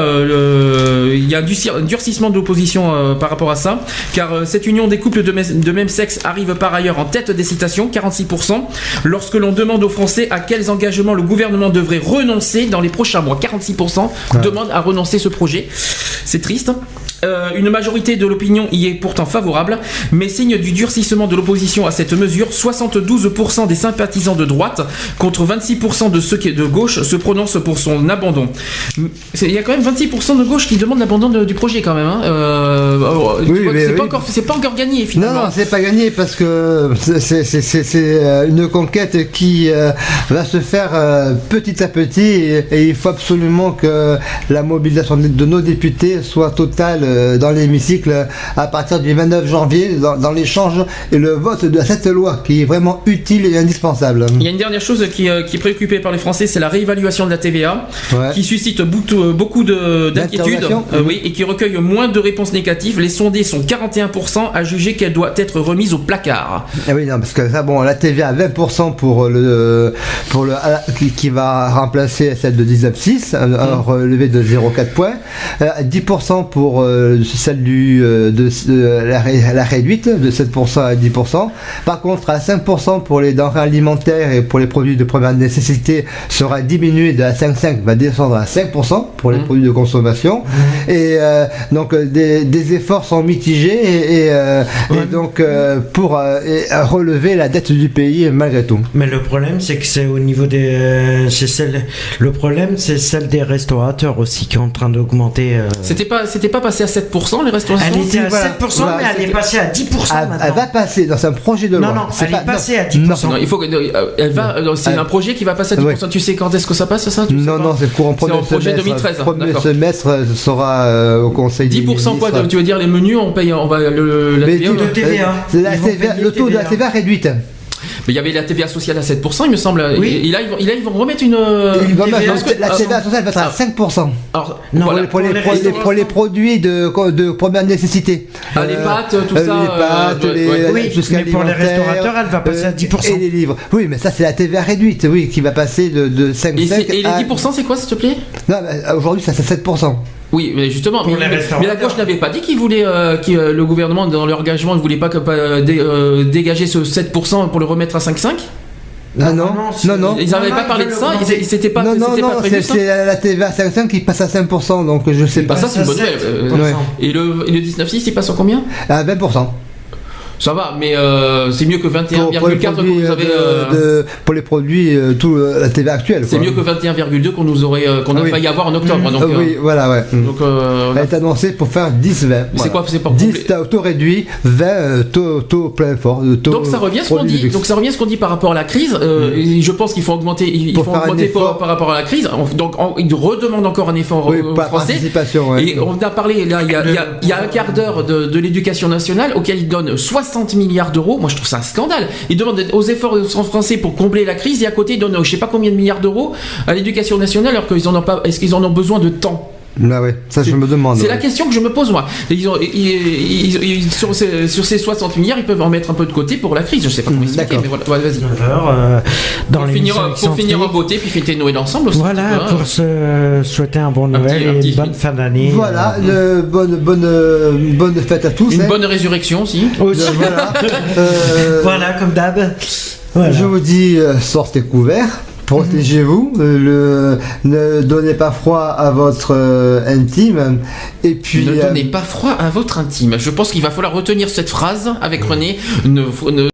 il y a un durcissement de l'opposition par rapport à ça, car cette union des couples de même sexe arrive par ailleurs en tête des citations, 46%, lorsque l'on demande aux Français à quels engagements le gouvernement devrait renoncer dans les prochains mois. 46% demandent à renoncer ce projet. C'est triste. Une majorité de l'opinion y est pourtant favorable, mais signe du durcissement de l'opposition à cette mesure, 72% des sympathisants de droite contre 26% de ceux qui de gauche se prononcent pour son abandon. Il y a quand même 26% de gauche qui demandent l'abandon du projet quand même. C'est pas encore gagné finalement. Non, c'est pas gagné parce que c'est une conquête qui va se faire petit à petit et il faut absolument que la mobilisation de nos députés soit totale dans l'hémicycle à partir du 29 janvier dans l'échange et le vote de cette loi qui est vraiment utile et indispensable. Il y a une dernière chose qui est préoccupée par les Français, c'est la réévaluation de la TVA qui suscite beaucoup d'inquiétudes et qui recueille moins de réponses négatives. Les sondés sont 41% à juger qu'elle doit être remise au placard. Ah oui, non, parce que ça, la TVA à 20% qui va remplacer celle de 19,6, un relevé de 0,4 points, 10% pour celle la réduite de 7% à 10%. Par contre, à 5% pour les denrées alimentaires et pour les produits de première nécessité sera diminué de 5,5, va descendre à 5% pour les produits de consommation. Et donc des efforts sont mitigés et donc pour relever la dette du pays malgré tout. Mais le problème, c'est que c'est au niveau le problème, c'est celle des restaurateurs aussi qui est en train d'augmenter. C'était pas passé à 7% les restaurations. Elle était à 7%, mais elle est passée à 10% maintenant. Elle va passer dans un projet de loi. Non, elle est passée à 10%. Non, il faut c'est un projet qui va passer à 10%. Ouais. Tu sais quand est-ce que ça passe ça? Non, c'est pour un projet 2013. Premier semestre sera au Conseil des ministres. 10% quoi? Tu veux dire les menus, on va la TVA. Le taux de la TVA réduite. Mais il y avait la TVA sociale à 7%, il me semble. Oui. Et là, ils vont remettre une. La TVA sociale va être à 5%. Alors, non, voilà, pour les produits de première nécessité. Les pâtes, tout ça. Oui, mais pour les restaurateurs, elle va passer à 10%. Et les livres. Oui, mais ça, c'est la TVA réduite, qui va passer de 5%. Et les 10%, c'est quoi, s'il te plaît? Non, aujourd'hui, ça, c'est 7%. Oui, mais justement, mais la gauche n'avait pas dit qu'il voulait, le gouvernement, dans l'engagement, ne voulait pas dégager ce 7% pour le remettre à 5,5 ? Non. Ils n'avaient pas parlé de ça. C'était pas. Non, c'est la TVA à 5,5 qui passe à 5%, donc je sais pas. Ça, c'est une bonne nouvelle. Et le 19,6, il passe en combien ? À 20%. Ça va, mais c'est mieux que 21,4 que vous avez. Pour les produits, tout la TVA actuelle. C'est mieux que 21,2 qu'on a failli avoir en octobre. Donc, oui, voilà, ouais. Donc, elle est annoncée pour faire 10-20. C'est quoi? C'est pour 10 taux réduit, 20 taux plein fort. Donc ça revient à ce qu'on dit. Donc ça revient à ce qu'on dit par rapport à la crise. Et je pense qu'il faut augmenter. Par rapport à la crise. Donc ils redemandent encore un effort aux Français. Ouais. Et on a parlé là, il y a un quart d'heure de l'éducation nationale auquel ils donnent 60 milliards d'euros. Moi je trouve ça un scandale. Ils demandent aux efforts français pour combler la crise et à côté ils donnent je sais pas combien de milliards d'euros à l'éducation nationale alors qu'ils en ont pas. Est-ce qu'ils en ont besoin de temps? Là, ouais, ça je me demande. C'est la question que je me pose moi. Sur ces 60 milliards, ils peuvent en mettre un peu de côté pour la crise. Je sais pas comment expliquer, mais voilà, vas-y. Pour finir en beauté, puis fêter Noël ensemble aussi. Voilà, pour se souhaiter un bon Noël et une bonne fin d'année. Voilà, bonne fête à tous. Une bonne résurrection aussi. Voilà, voilà, comme d'hab. Voilà. Je vous dis, sortez couverts. Protégez-vous, ne donnez pas froid à votre intime, et puis ne donnez pas froid à votre intime. Je pense qu'il va falloir retenir cette phrase avec René.